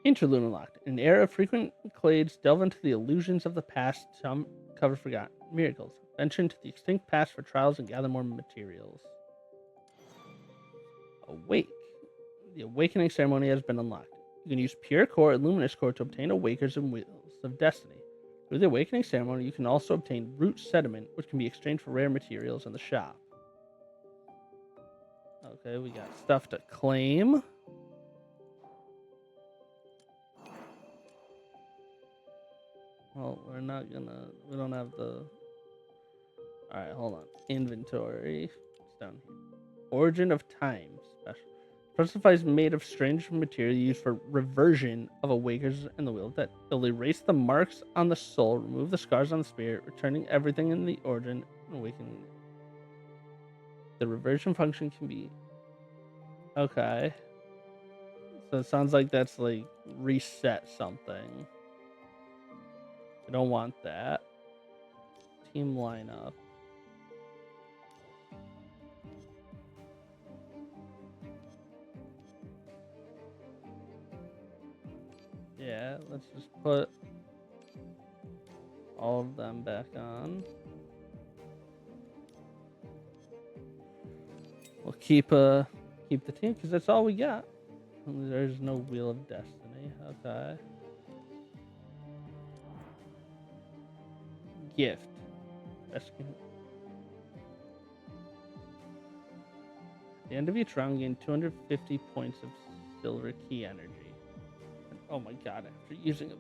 Speaker 1: Interlude unlocked. In an era of frequent clades, delve into the illusions of the past to uncover forgotten miracles. Venture into the extinct past for trials and gather more materials. Awake. The awakening ceremony has been unlocked. You can use pure core and luminous core to obtain awakers and wheels of destiny. Through the awakening ceremony, you can also obtain root sediment, which can be exchanged for rare materials in the shop. Okay, we got stuff to claim. Well, we don't have the... Alright, hold on. Inventory. It's down here. Origin of Time special. Specifies made of strange material used for reversion of awakers in the wheel that will erase the marks on the soul, remove the scars on the spirit, returning everything in the origin and awakening. The reversion function can be... Okay. So it sounds like that's like reset something. I don't want that. Team lineup. Yeah, let's just put all of them back on. We'll keep the team because that's all we got. There's no Wheel of Destiny. Okay. Gift. At the end of each round, gain 250 points of silver key energy. And, oh my god, after using a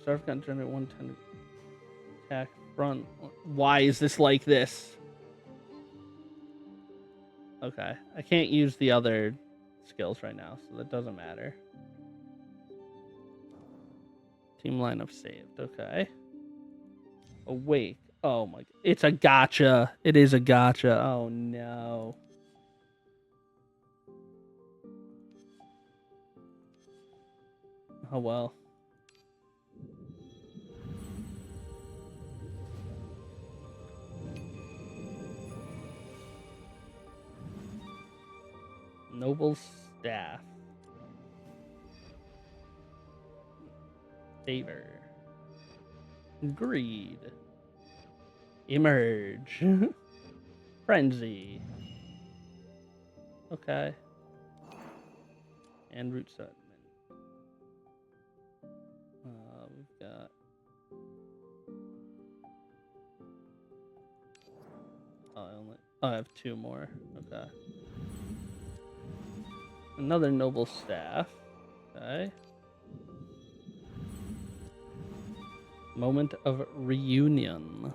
Speaker 1: Starve gun generate 110 attack front. Why is this like this? Okay, I can't use the other skills right now, so that doesn't matter. Team lineup saved. Okay. Awake. Oh my! It's a gotcha. It is a gotcha. Oh no. Oh well. Noble staff. Favor. Greed. Emerge. Frenzy. Okay. And root settlement. We've got... I have two more. Okay. Another noble staff. Okay. Moment of reunion.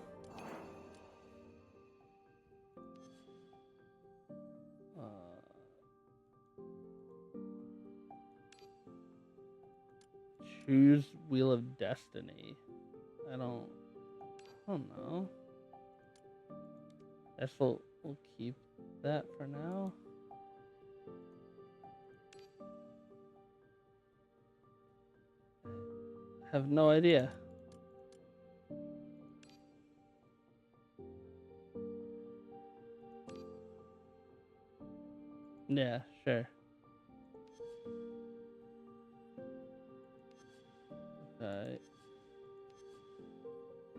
Speaker 1: Choose Wheel of Destiny. I don't know. Guess we'll keep that for now. Have no idea. Yeah, sure. Okay.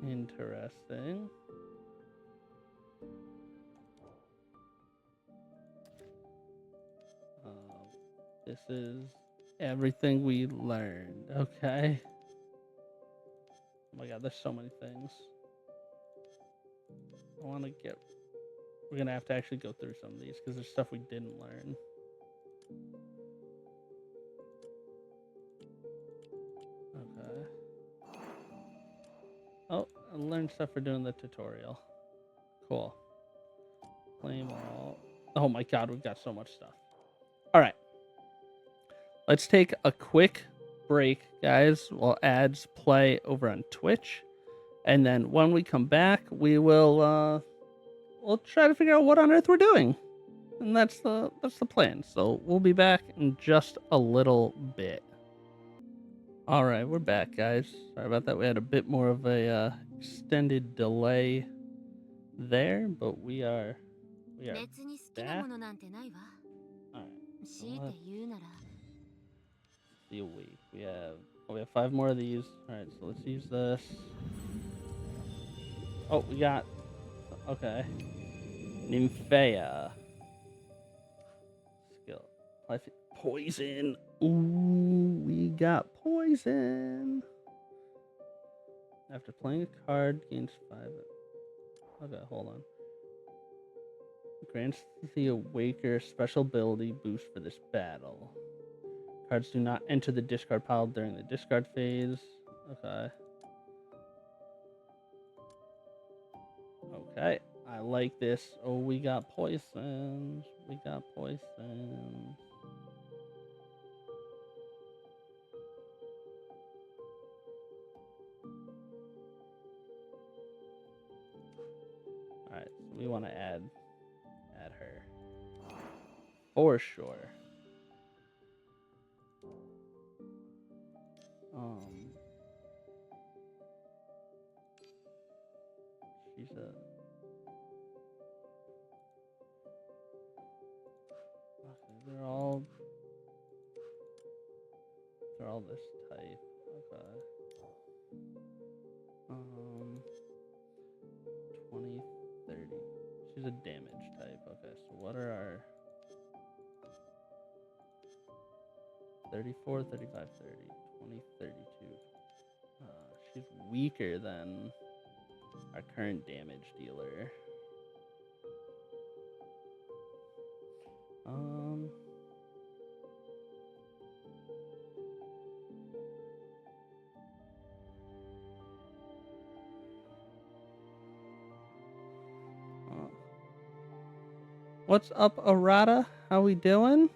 Speaker 1: Interesting. This is everything we learned. Okay. Oh my god, there's so many things. I want to get... We're going to have to actually go through some of these because there's stuff we didn't learn. Okay. Oh, I learned stuff for doing the tutorial. Cool. Claim all. Oh my god, we've got so much stuff. All right. Let's take a quick break, guys, while ads play over on Twitch. And then when we come back, we'll try to figure out what on earth we're doing. And that's the plan. So we'll be back in just a little bit. All right, we're back, guys. Sorry about that. We had a bit more of a extended delay there, but we are back. All right, so let's see a week. We have 5 more of these. All right, so let's use this. Oh, we got okay. Nymphea. Skill. Poison. Ooh, we got poison. After playing a card, gains 5. Okay, hold on. Grants the Awaker special ability boost for this battle. Cards do not enter the discard pile during the discard phase. Okay. Okay, I like this. Oh, we got poisons. We got poisons. Alright, so we want to add her. For sure. She's a... Okay, they're all this type. Okay. 20, 30. She's a damage type. Okay, so what are our 34, 35, 30, 20, 32. She's weaker than our current damage dealer. What's up, Arata? How we doing?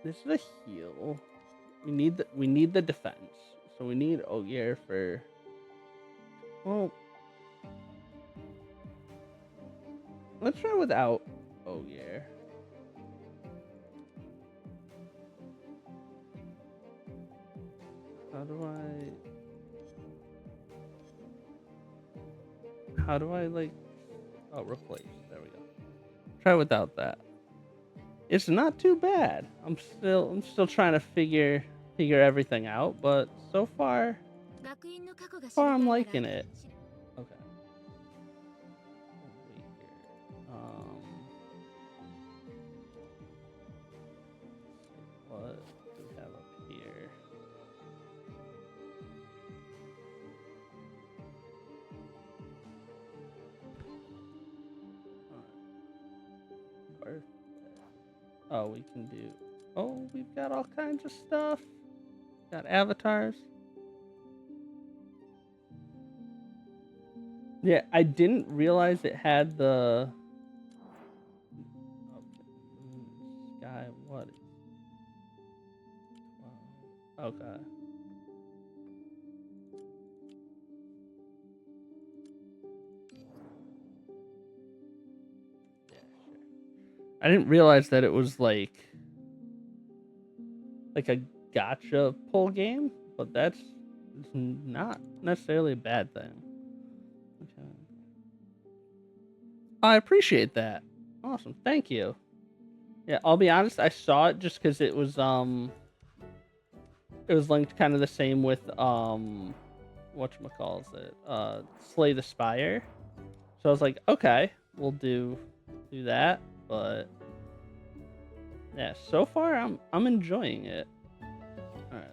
Speaker 1: This is a heal. We need the defense. So we need Ogier for... Well, let's try without Ogier. How do I like... Oh, replace. There we go. Try without that. It's not too bad. I'm still trying to figure everything out, but so far I'm liking it. Okay. What do we have up here? Birthday. Oh, we can do... Oh, we've got all kinds of stuff. Got avatars. Yeah, I didn't realize it had the... Sky, what? Okay. Yeah, sure. I didn't realize that it was like a gacha pull game, but it's not necessarily a bad thing. Okay. I appreciate that. Awesome, thank you. Yeah, I'll be honest, I saw it just because it was linked kind of the same with whatchamacalls it, Slay the Spire. So I was like, okay, we'll do that, but yeah, so far I'm enjoying it. All right,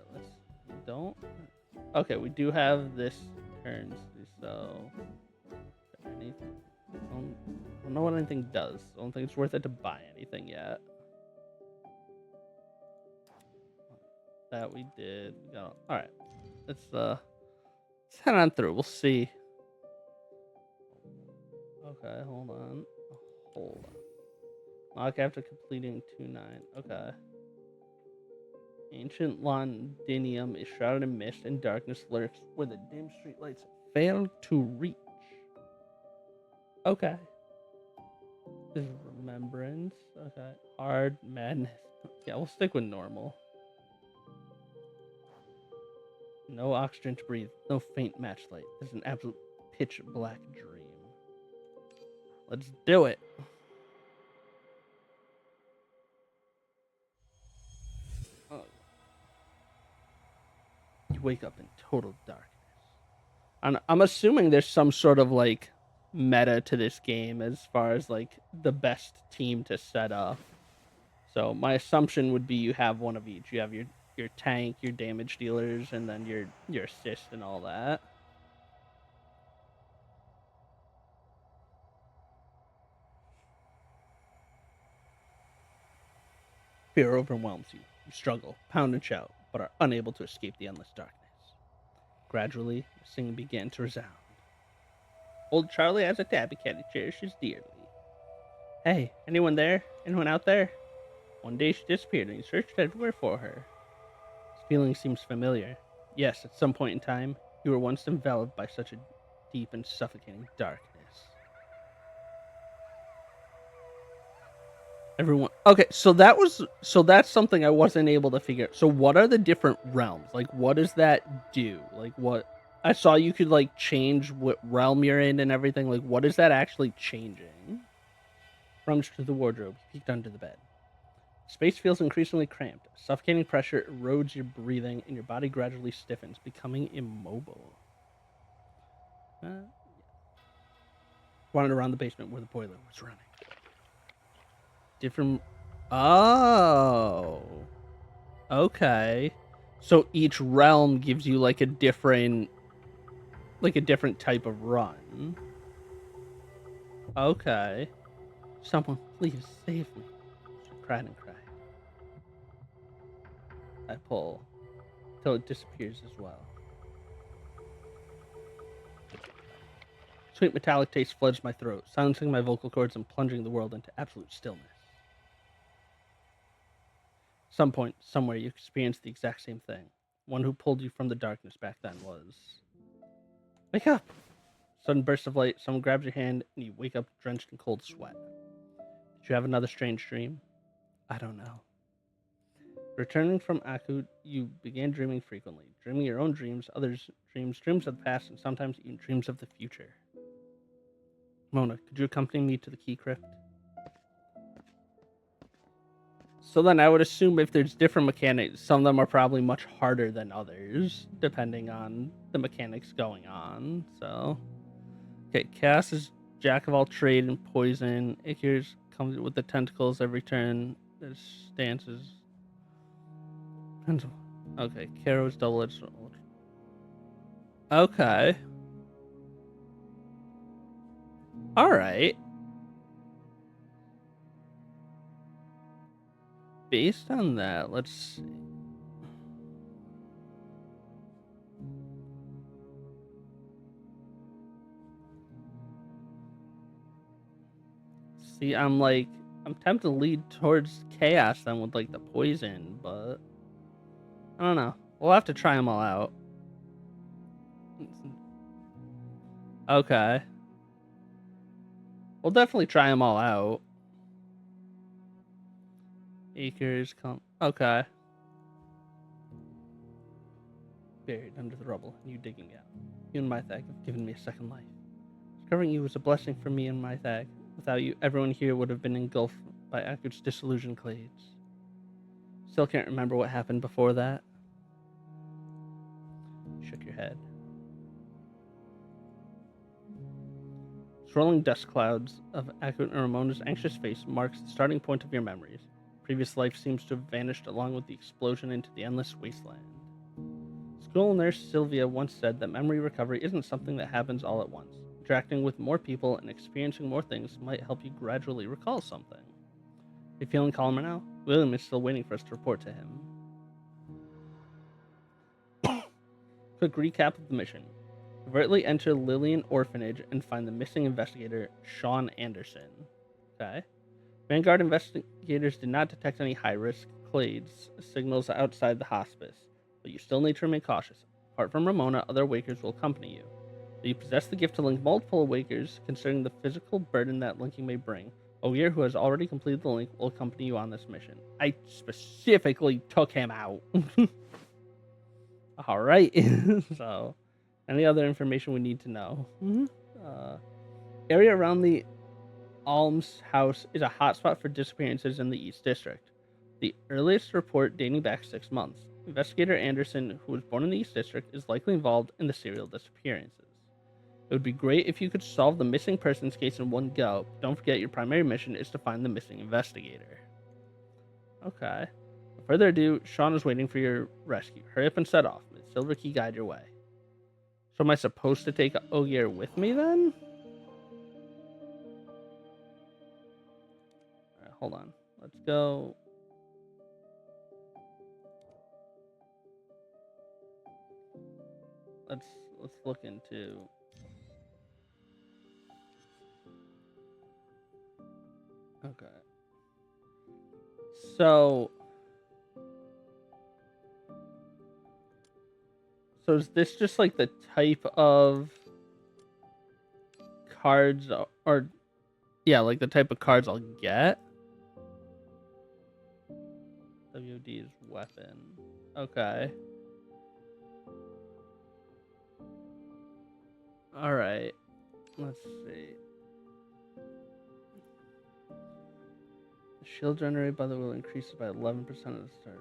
Speaker 1: okay, we do have this currency, so anything. I don't know what anything does. I don't think it's worth it to buy anything yet. That we did. We got all right. Let's head on through. We'll see. Okay, hold on. Lock after completing 2-9. Okay. Ancient Londinium is shrouded in mist and darkness lurks where the dim streetlights fail to reach. Okay. This is remembrance. Okay. Hard madness. Yeah, we'll stick with normal. No oxygen to breathe. No faint matchlight. This is an absolute pitch black dream. Let's do it. Oh. You wake up in total darkness. And I'm assuming there's some sort of like meta to this game as far as like the best team to set up. So my assumption would be you have one of each. You have your tank, your damage dealers, and then your assist and all that. Fear overwhelms you. You struggle, pound and shout, but are unable to escape the endless darkness. Gradually, the singing began to resound. Old Charlie has a tabby cat he cherishes dearly. Hey, anyone there? Anyone out there? One day she disappeared and he searched everywhere for her. This feeling seems familiar. Yes, at some point in time, you were once enveloped by such a deep and suffocating darkness. Everyone. Okay, so that's something I wasn't able to figure out. So what are the different realms? Like what does that do? Like what I saw you could like change what realm you're in and everything. Like what is that actually changing? Rummaged through the wardrobe, peeked under the bed. Space feels increasingly cramped. Suffocating pressure erodes your breathing and your body gradually stiffens, becoming immobile. Wandered around the basement where the boiler was running. Different. Oh. Okay. So each realm gives you like a different type of run. Okay. Someone please save me. She cried and cried. I pull till it disappears as well. Sweet metallic taste floods my throat, silencing my vocal cords and plunging the world into absolute stillness. Some point, somewhere, you experienced the exact same thing. One who pulled you from the darkness back then was. Wake up! Sudden burst of light, someone grabs your hand, and you wake up drenched in cold sweat. Did you have another strange dream? I don't know. Returning from Akut, you began dreaming frequently, dreaming your own dreams, others' dreams, dreams of the past, and sometimes even dreams of the future. Mona, could you accompany me to the key crypt? So then I would assume if there's different mechanics, some of them are probably much harder than others, depending on the mechanics going on. So, okay, Cass is jack of all trade and poison. Icarus comes with the tentacles every turn. There's stances. Okay, Karo's double-edged sword. Okay. All right. Based on that, let's see. See, I'm tempted to lead towards chaos then with like the poison, but I don't know. We'll have to try them all out. Okay. We'll definitely try them all out. Acres come. Okay. Buried under the rubble, and you digging out. You and Mythag have given me a second life. Discovering you was a blessing for me and Mythag. Without you, everyone here would have been engulfed by Akut's disillusioned clades. Still can't remember what happened before that. Shook your head. Swirling dust clouds of Akut and Ramona's anxious face marks the starting point of your memories. Previous life seems to have vanished along with the explosion into the endless wasteland. School nurse Sylvia once said that memory recovery isn't something that happens all at once. Interacting with more people and experiencing more things might help you gradually recall something. Are you feeling calmer now? William is still waiting for us to report to him. Quick recap of the mission. Overtly enter Lillian Orphanage and find the missing investigator, Sean Anderson. Okay. Vanguard investigators did not detect any high-risk clades signals outside the hospice, but you still need to remain cautious. Apart from Ramona, other Wakers will accompany you. Though you possess the gift to link multiple Wakers, considering the physical burden that linking may bring, Ogier, who has already completed the link, will accompany you on this mission. I specifically took him out. All right. So, any other information we need to know? Area around the Alms House is a hotspot for disappearances in the East District. The earliest report dating back 6 months. Investigator Anderson, who was born in the East District, is likely involved in the serial disappearances. It would be great if you could solve the missing persons case in one go. Don't forget your primary mission is to find the missing investigator. Okay. Without further ado, Sean is waiting for your rescue. Hurry up and set off. May Silver Key guide your way. So am I supposed to take Ogier with me then? Alright, hold on. Let's go. Let's look into. Okay. So is this just like the type of cards or yeah, like the type of cards I'll get? WD's weapon. Okay. All right. Let's see. The shield generated by the will increases by 11% at the start.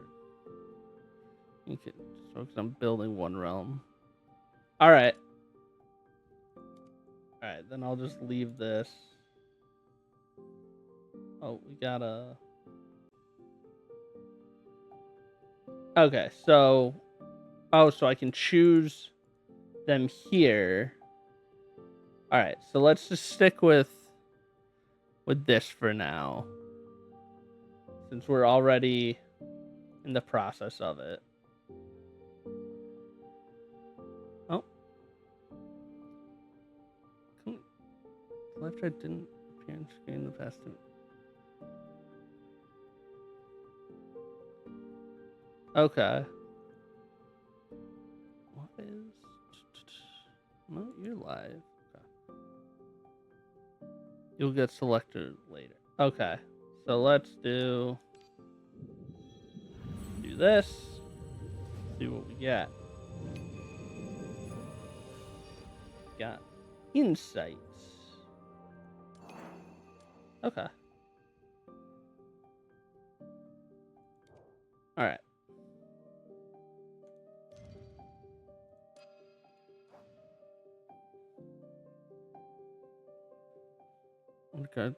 Speaker 1: You can just focus on building one realm. All right. All right, then I'll just leave this. Oh, we gotta. Okay, so. Oh, so I can choose them here. All right, so let's just stick with this for now, since we're already in the process of it. Oh, left right didn't appear on screen in the past. Okay. What is? No, you're live. Okay. You'll get selected later. Okay, so let's do this. See what we got. Got insights. Okay. All right. Okay.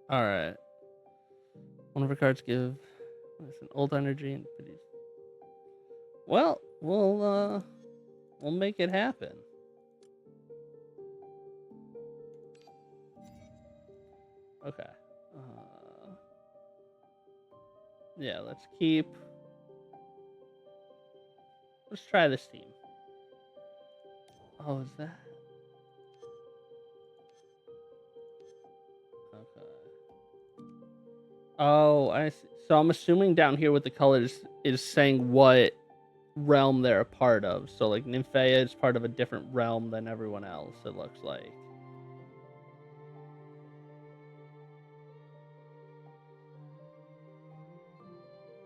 Speaker 1: All right. One of our cards give us an old energy and well, we'll make it happen. Okay. Yeah, let's keep. Let's try this team. Oh, is that? Okay. Oh, I see. So I'm assuming down here with the colors is saying what realm they're a part of. So like Nymphea is part of a different realm than everyone else, it looks like.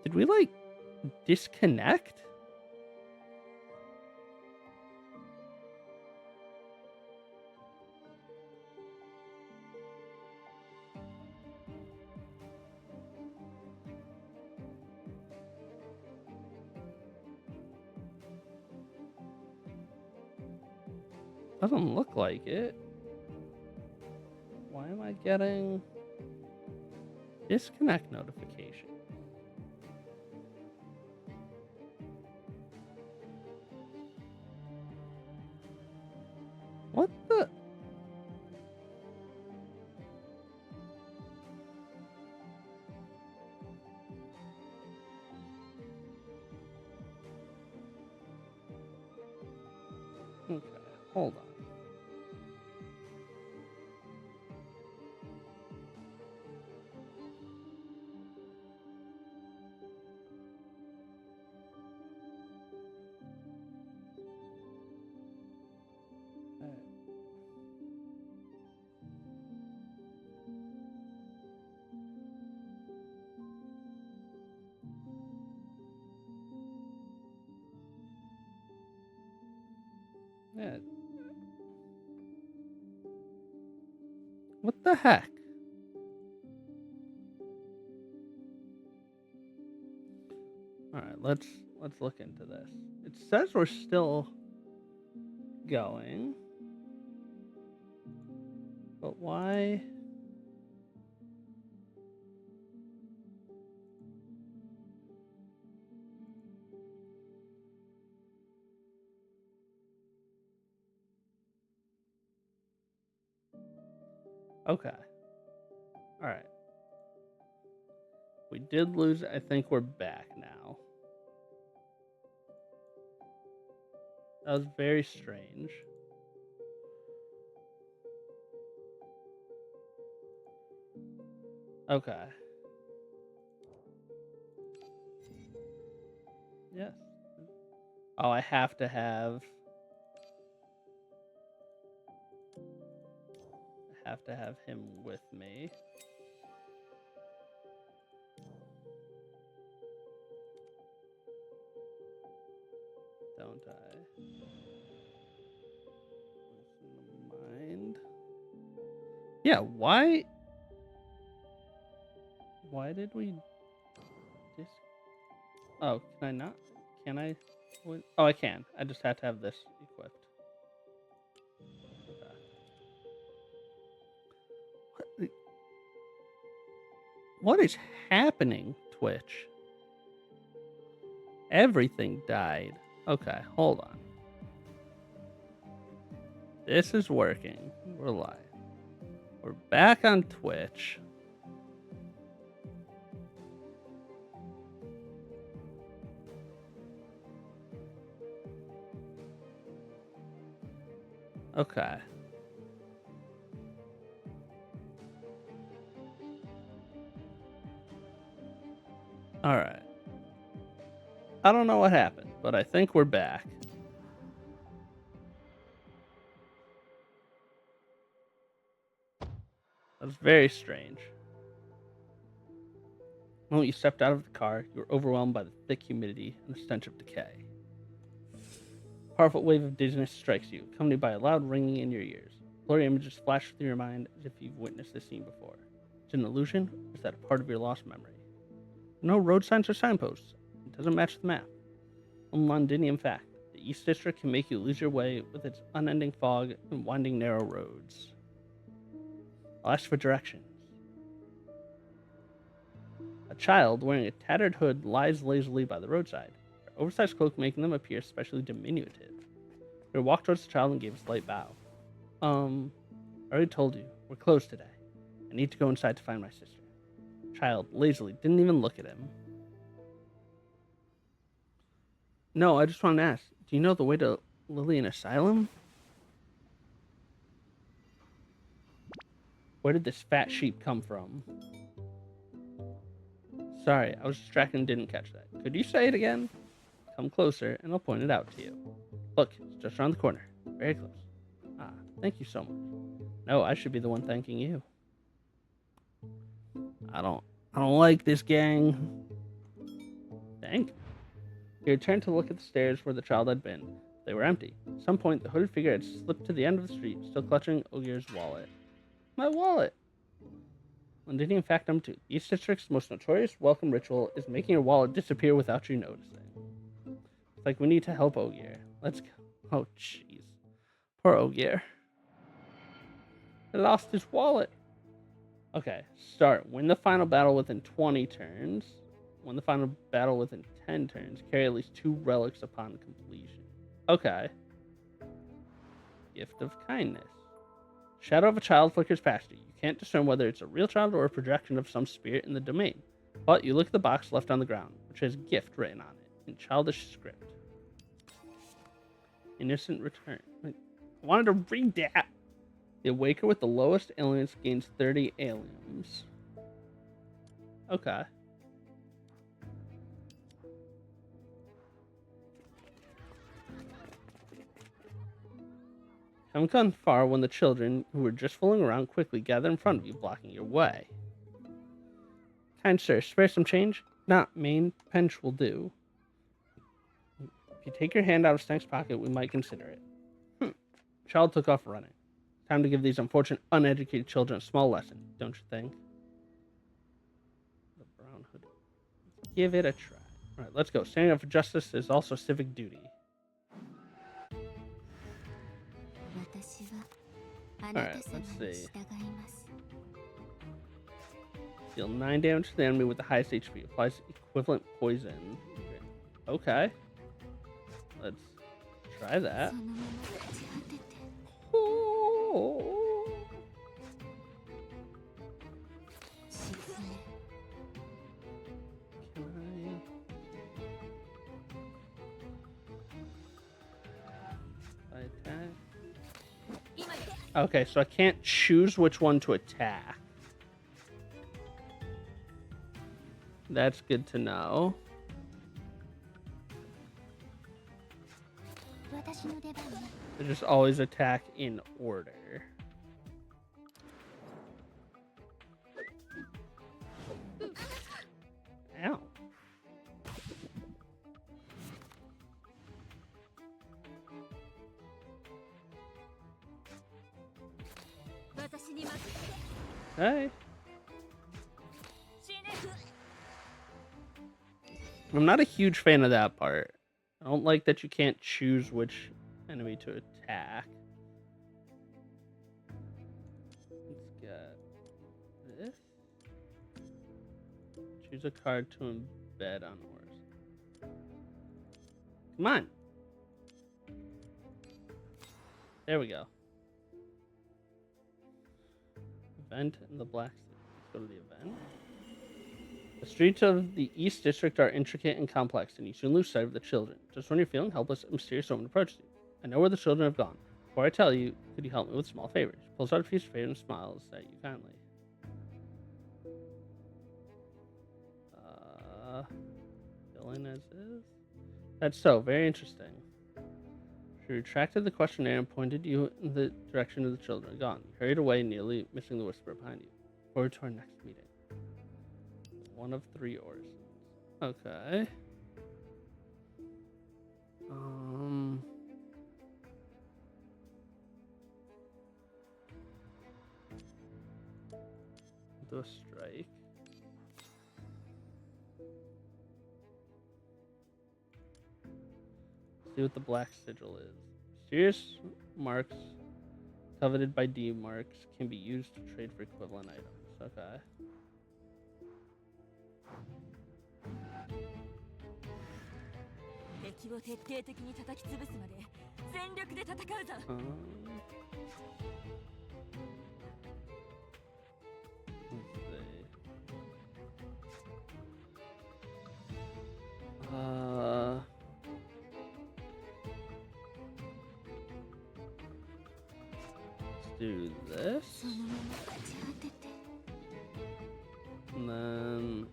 Speaker 1: Did we like disconnect? Doesn't look like it. Why am I getting disconnect notification? What the? Okay, hold on. Yeah. What the heck? All right, let's look into this. It says we're still going, but why? Okay. All right. We did lose. I think we're back now. That was very strange. Okay. Yes. Oh, I have to have. I have to have him with me. Don't I? Mind. Yeah. Why? Why did we? Dis- oh, can I not? Can I? Oh, I can. I just had to have this equipped. Okay. What is happening, Twitch? Everything died. Okay, hold on. This is working. We're live. We're back on Twitch. Okay. All right. I don't know what happened, but I think we're back. That was very strange. The moment you stepped out of the car, you were overwhelmed by the thick humidity and the stench of decay. A powerful wave of dizziness strikes you, accompanied by a loud ringing in your ears. Blurry images flash through your mind as if you've witnessed this scene before. Is it an illusion, or is that a part of your lost memory? No road signs or signposts. It doesn't match the map. A Londinium fact. The East District can make you lose your way with its unending fog and winding narrow roads. I'll ask for directions. A child wearing a tattered hood lies lazily by the roadside, her oversized cloak making them appear especially diminutive. He walked towards the child and gave a slight bow. I already told you, we're closed today. I need to go inside to find my sister. Child lazily didn't even look at him. No, I just wanted to ask, do you know the way to Lillian Asylum? Where did this fat sheep come from? Sorry, I was distracted and didn't catch that. Could you say it again? Come closer, and I'll point it out to you. Look, it's just around the corner. Very close. Ah, thank you so much. No, I should be the one thanking you. I don't like this gang. Thank you. He returned to look at the stairs where the child had been. They were empty. At some point, the hooded figure had slipped to the end of the street, still clutching Ogier's wallet. My wallet! Londinium fact number 2. East District's most notorious welcome ritual is making your wallet disappear without you noticing. It's like we need to help Ogier. Let's go. Oh, jeez. Poor Ogier. He lost his wallet. Okay, start. Win the final battle within 20 turns. Win the final battle within 10 turns. Carry at least 2 relics upon completion. Okay. Gift of kindness. Shadow of a child flickers past you. You can't discern whether it's a real child or a projection of some spirit in the domain. But you look at the box left on the ground, which has gift written on it in childish script. Innocent return. I wanted to read that. The Awaker with the lowest aliens gains 30 aliens. Okay. Haven't gone far when the children, who were just fooling around, quickly gather in front of you, blocking your way. Kind sir, spare some change? Not main pench will do. If you take your hand out of Stank's pocket, we might consider it. Child took off running. Time to give these unfortunate, uneducated children a small lesson, don't you think? The brown hoodie. Give it a try. All right, let's go. Standing up for justice is also civic duty. All right, let's see. Deal 9 damage to the enemy with the highest HP. Applies equivalent poison. Okay. Let's try that. Oh. Can I attack? Okay, so I can't choose which one to attack. That's good to know. They just always attack in order. Ow. Hey. I'm not a huge fan of that part. I don't like that you can't choose which enemy to attack. Let's get this. Choose a card to embed on horse. Come on. There we go. Event in the Black City. Let's go to the event. The streets of the East District are intricate and complex, and you soon lose sight of the children. Just when you're feeling helpless, a mysterious woman approaches you. I know where the children have gone. Before I tell you, could you help me with small favors? She pulls out a piece of paper and smiles at you kindly. Filling as is. That's so very interesting. She retracted the questionnaire and pointed you in the direction of the children. Gone. You hurried away, nearly missing the whisper behind you. Forward to our next meeting. 1 of 3 oars. Okay. Do a strike. See what the black sigil is. Mysterious marks coveted by D marks can be used to trade for equivalent items. Okay. Let's do this. And then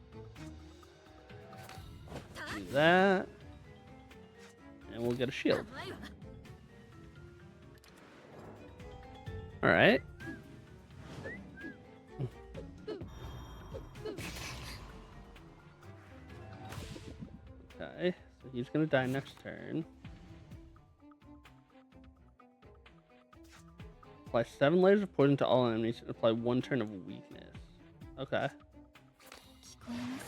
Speaker 1: do that. And we'll get a shield. Alright. Okay, so he's gonna die next turn. Apply 7 layers of poison to all enemies and apply 1 turn of weakness. Okay. And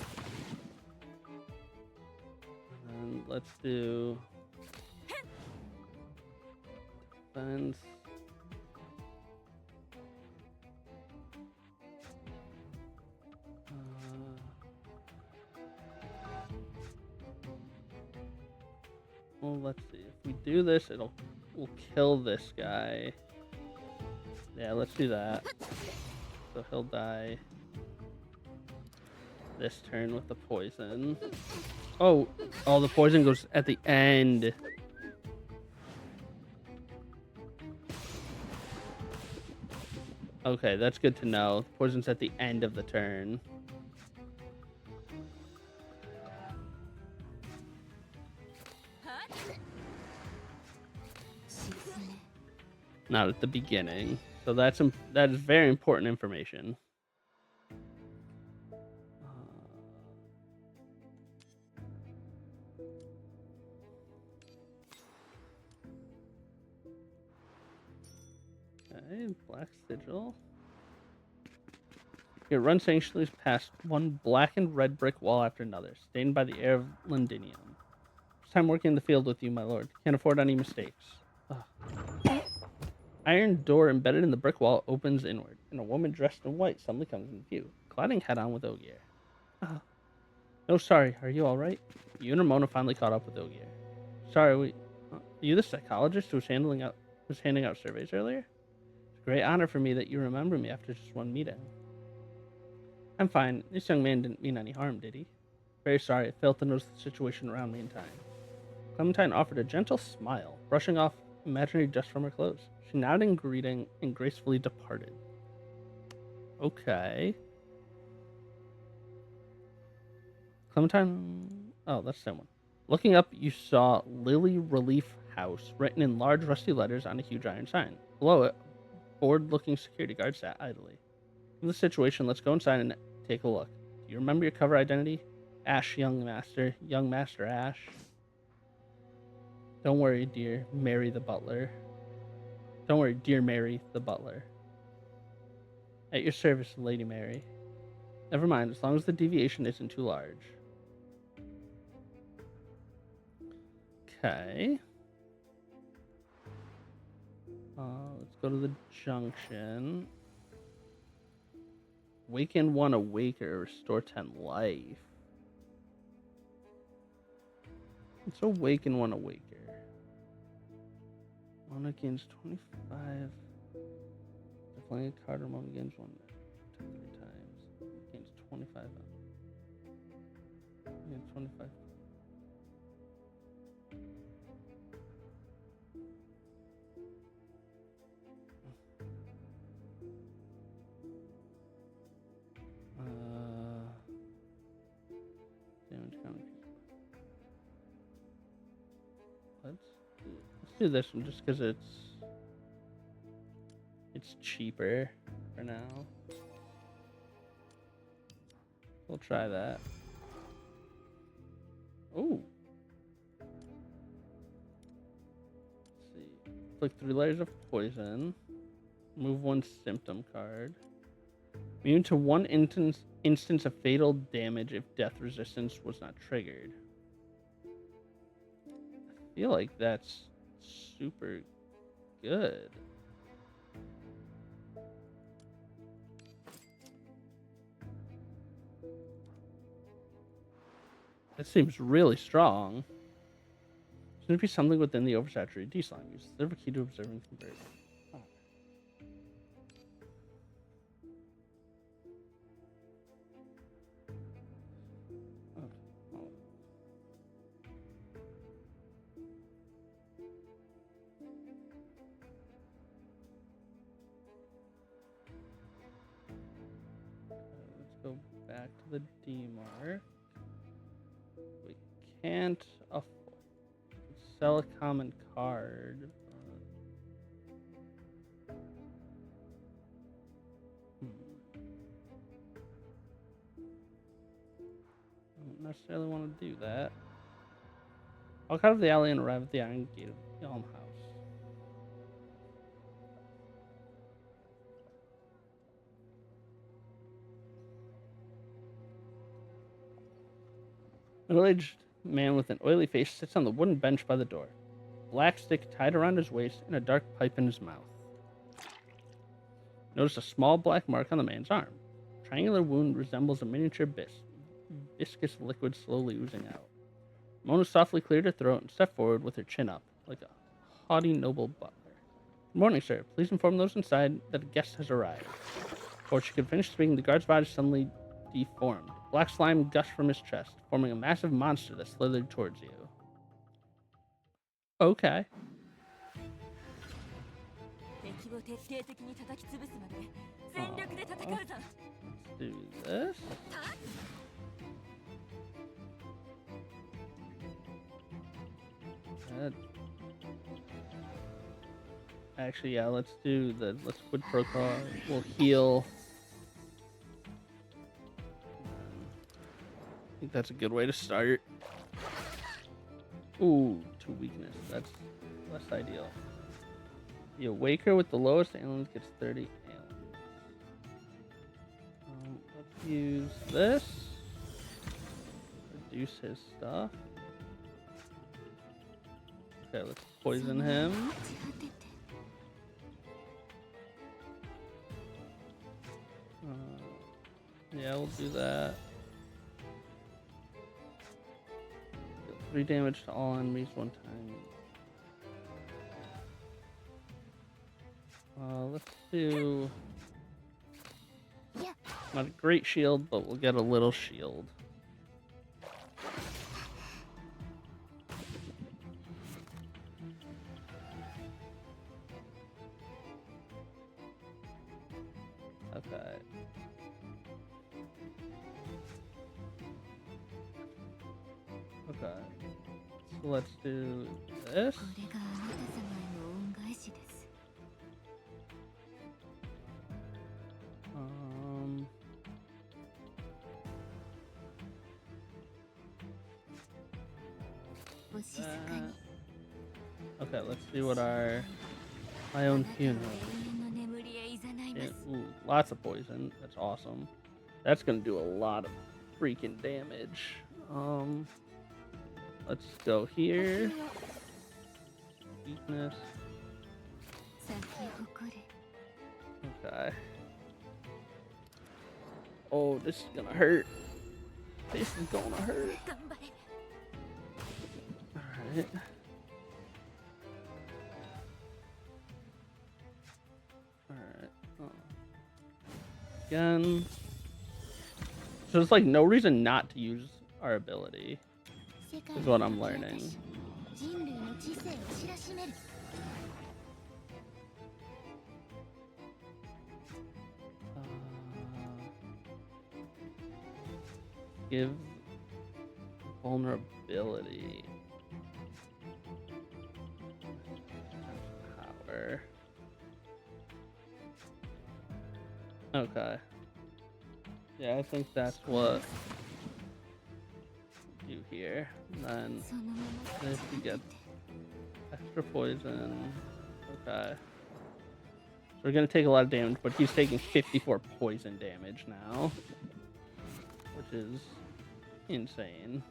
Speaker 1: then let's do defense. Well, let's see. If we do this, we'll kill this guy. Yeah, let's do that. So he'll die this turn with the poison. Oh, the poison goes at the end. Okay, that's good to know. Poison's at the end of the turn. Not at the beginning. So that is very important information. Okay, black sigil. It runs anxiously past one black and red brick wall after another, stained by the air of Londinium. First time working in the field with you, my lord. Can't afford any mistakes. Ugh. Iron door embedded in the brick wall opens inward, and a woman dressed in white suddenly comes into view, gliding head on with Ogier. No, sorry. Are you all right? You and Ramona finally caught up with Ogier. Sorry, are you the psychologist who was handing out surveys earlier? It's a great honor for me that you remember me after just one meeting. I'm fine. This young man didn't mean any harm, did he? Very sorry. I failed to notice the situation around me in time. Clementine offered a gentle smile, brushing off imaginary dust from her clothes. She nodded in greeting and gracefully departed. Okay. Clementine... Oh, that's someone. Looking up, you saw Lily Relief House written in large rusty letters on a huge iron sign. Below it, a bored-looking security guard sat idly. In this situation, let's go inside and take a look. Do you remember your cover identity? Ash Young Master Ash. Don't worry, dear Mary the butler. Don't worry, dear Mary the butler. At your service, Lady Mary. Never mind, as long as the deviation isn't too large. Okay. Let's go to the junction. Waken one awaker, restore 10 life. Let's awaken one awaker. One gains 25. Playing a card, Ramona gains 1 3 times. Gains 25. Gains 25. Damage counter. Let's do this one just because it's cheaper for now. We'll try that. Oh. Let's see. Click 3 layers of poison. Move 1 symptom card. Immune to 1 instance of fatal damage if death resistance was not triggered. I feel like that's super good. That seems really strong. There's going to be something within the oversaturated D-slime. Use the key to observing conversion. Oh. Let's go back to the D mark. We can't sell a common card. I don't necessarily want to do that. I'll cut off the alley and arrive at the iron gate of the Elm House. A middle-aged man with an oily face sits on the wooden bench by the door. Black stick tied around his waist and a dark pipe in his mouth. Notice a small black mark on the man's arm. The triangular wound resembles a miniature viscous liquid slowly oozing out. Mona softly cleared her throat and stepped forward with her chin up, like a haughty noble butler. Good morning, sir. Please inform those inside that a guest has arrived. Before she could finish speaking, the guard's body suddenly deformed. Black slime gushed from his chest, forming a massive monster that slithered towards you. Okay. Let's do this. Actually, yeah, let's do the quid pro quo. We'll heal. I think that's a good way to start. Ooh, 2 weakness. That's less ideal. The Awaker with the lowest ailments gets 30 ailments. Let's use this. Reduce his stuff. Okay, let's poison him. Yeah, we'll do that. 3 damage to all enemies one time. Let's do not a great shield, but we'll get a little shield. Okay. Okay. So let's do this. Okay, let's see what my own funeral. Yeah, ooh, lots of poison. That's awesome. That's gonna do a lot of freaking damage. Let's go here. Weakness. Okay. Oh, this is gonna hurt. This is gonna hurt. Alright. Alright. Oh. Again. So there's like no reason not to use our ability. Is what I'm learning. Give vulnerability. Power. Okay. Yeah, I think that's what we do here. And then if you get extra poison. Okay. So we're gonna take a lot of damage, but he's taking 54 poison damage now. Which is insane.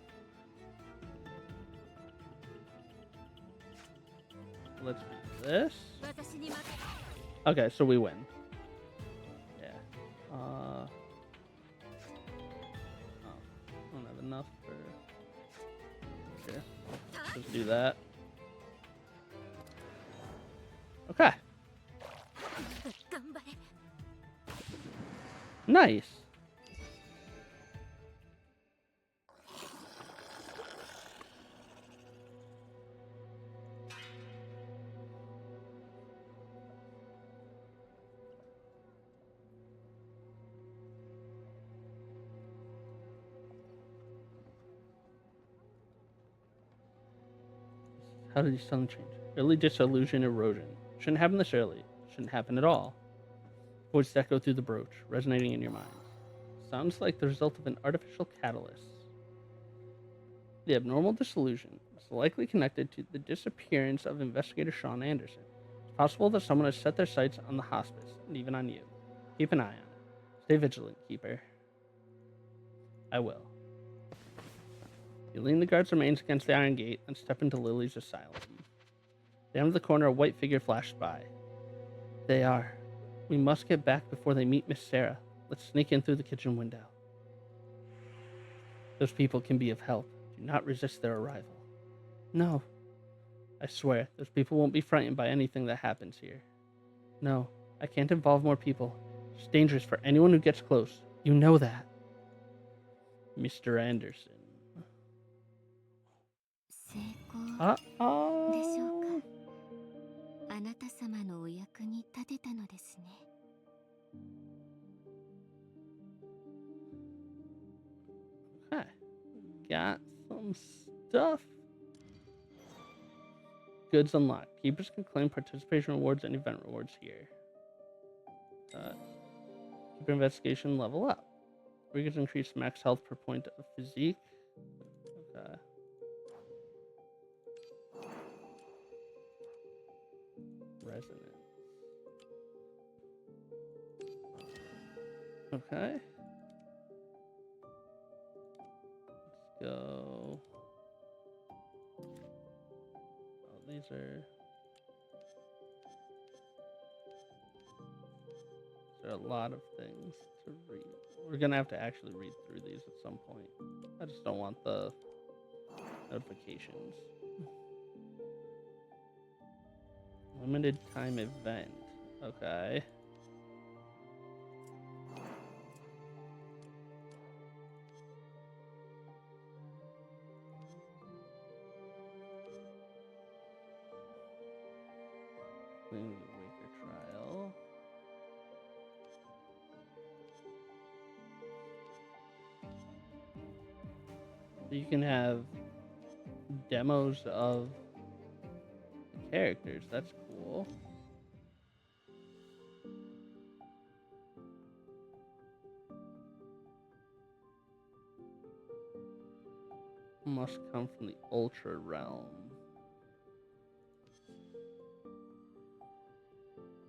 Speaker 1: Let's do this. Okay, so we win. Yeah. Oh, I don't have enough for. Okay. Let's do that. Okay. Nice. How did these suddenly change? Early disillusion erosion. Shouldn't happen this early. Shouldn't happen at all. Voices echo through the brooch, resonating in your mind. Sounds like the result of an artificial catalyst. The abnormal dissolution is likely connected to the disappearance of investigator Sean Anderson. It's possible that someone has set their sights on the hospice, and even on you. Keep an eye on it. Stay vigilant, Keeper. I will. You lean the guard's remains against the iron gate and step into Lily's asylum. Down to the corner, a white figure flashed by. They are. We must get back before they meet Miss Sarah. Let's sneak in through the kitchen window. Those people can be of help. Do not resist their arrival. No. I swear, those people won't be frightened by anything that happens here. No, I can't involve more people. It's dangerous for anyone who gets close. You know that. Mr. Anderson. Uh-oh. Okay. Got some stuff. Goods unlocked. Keepers can claim participation rewards and event rewards here. Keeper investigation level up. Triggers increase max health per point of physique. Okay. resonance. Okay. Let's go. Oh, these are. There are a lot of things to read. We're gonna have to actually read through these at some point. I just don't want the notifications. Limited time event. Okay. Queen of the Waker trial. So you can have demos of the characters. That's cool. Must come from the Ultra Realm.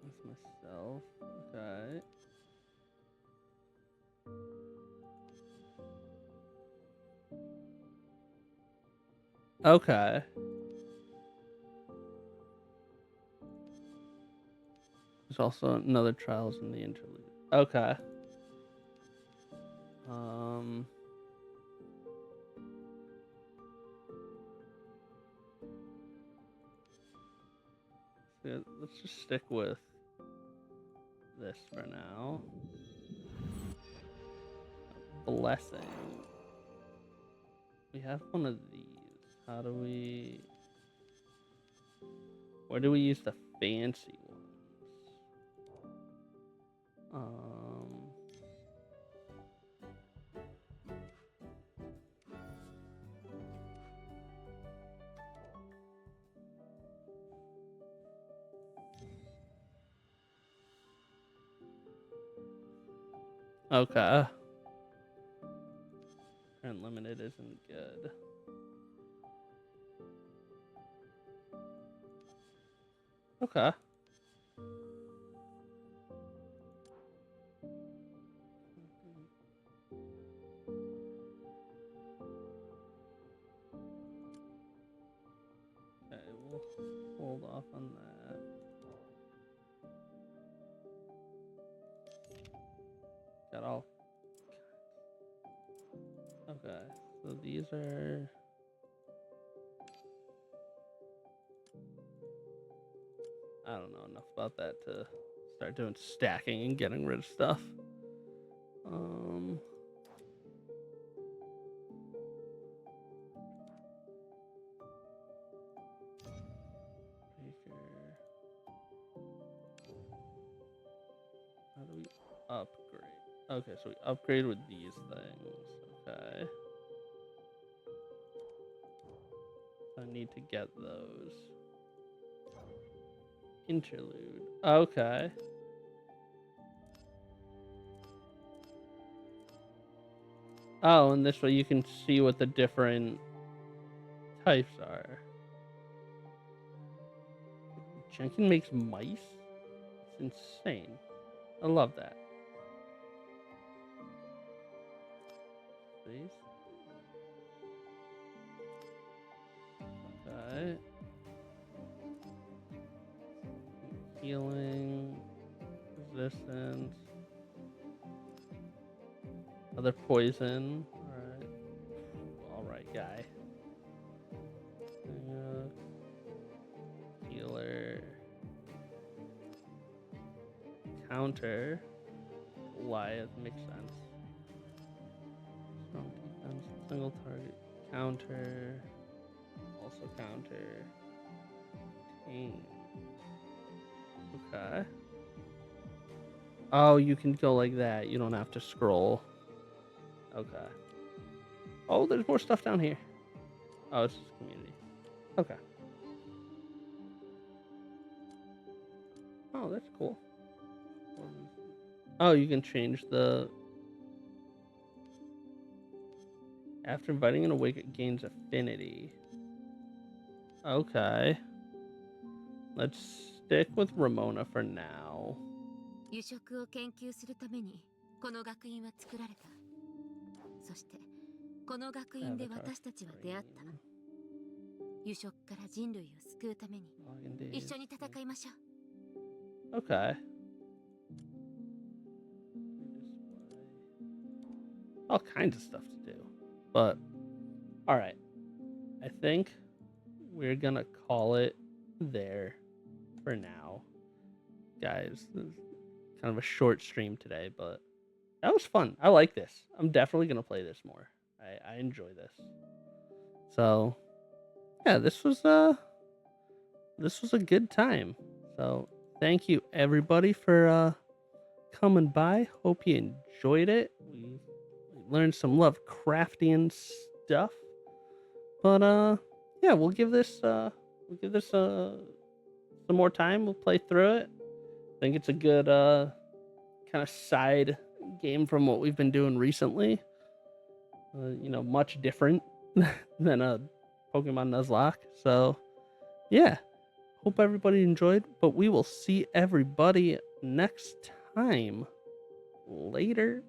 Speaker 1: That's myself. Okay. Okay. There's also another trials in the interlude. Okay. So let's just stick with this for now. Blessing. We have one of these. How do we... Where do we use the fancy ones? Okay. Current limited isn't good. Okay. Okay, we'll hold off on that. Got all. Okay, so these are. I don't know enough about that to start doing stacking and getting rid of stuff. How do we upgrade? Okay, so we upgrade with these things. Okay. I need to get those. Interlude. Okay. Oh, and this way you can see what the different types are. Jenkins makes mice? It's insane. I love that. Please. Okay. Healing. Resistance. Other poison. Alright. Alright, guy. Healer. Counter. Goliath makes sense. Strong defense. Single target. Counter. Also counter. Tame. Okay. Oh, you can go like that. You don't have to scroll. Okay. Oh, there's more stuff down here. Oh, it's just community. Okay. Oh, that's cool. Oh, you can change the... After inviting an awake, it gains affinity. Okay. Let's stick with Ramona for now.
Speaker 2: 油色を研究するためにこの学院は作られた。そしてこの学院で
Speaker 1: Avatar
Speaker 2: 私たちは出会った。
Speaker 1: Green.
Speaker 2: 油色から人類を救うために
Speaker 1: Login
Speaker 2: 一
Speaker 1: days.
Speaker 2: 緒に戦いましょう。
Speaker 1: Okay. All kinds of stuff to do. But, alright. I think we're gonna call it there for now. Guys, this is kind of a short stream today, but that was fun. I like this. I'm definitely gonna play this more. I enjoy this. So, yeah, this was a good time. So, thank you everybody for coming by. Hope you enjoyed it. We learned some Lovecraftian stuff. But yeah, we'll give this some more time. We'll play through it. I think it's a good kind of side game from what we've been doing recently. Much different than a Pokemon Nuzlocke. So yeah, hope everybody enjoyed, but we will see everybody next time. Later.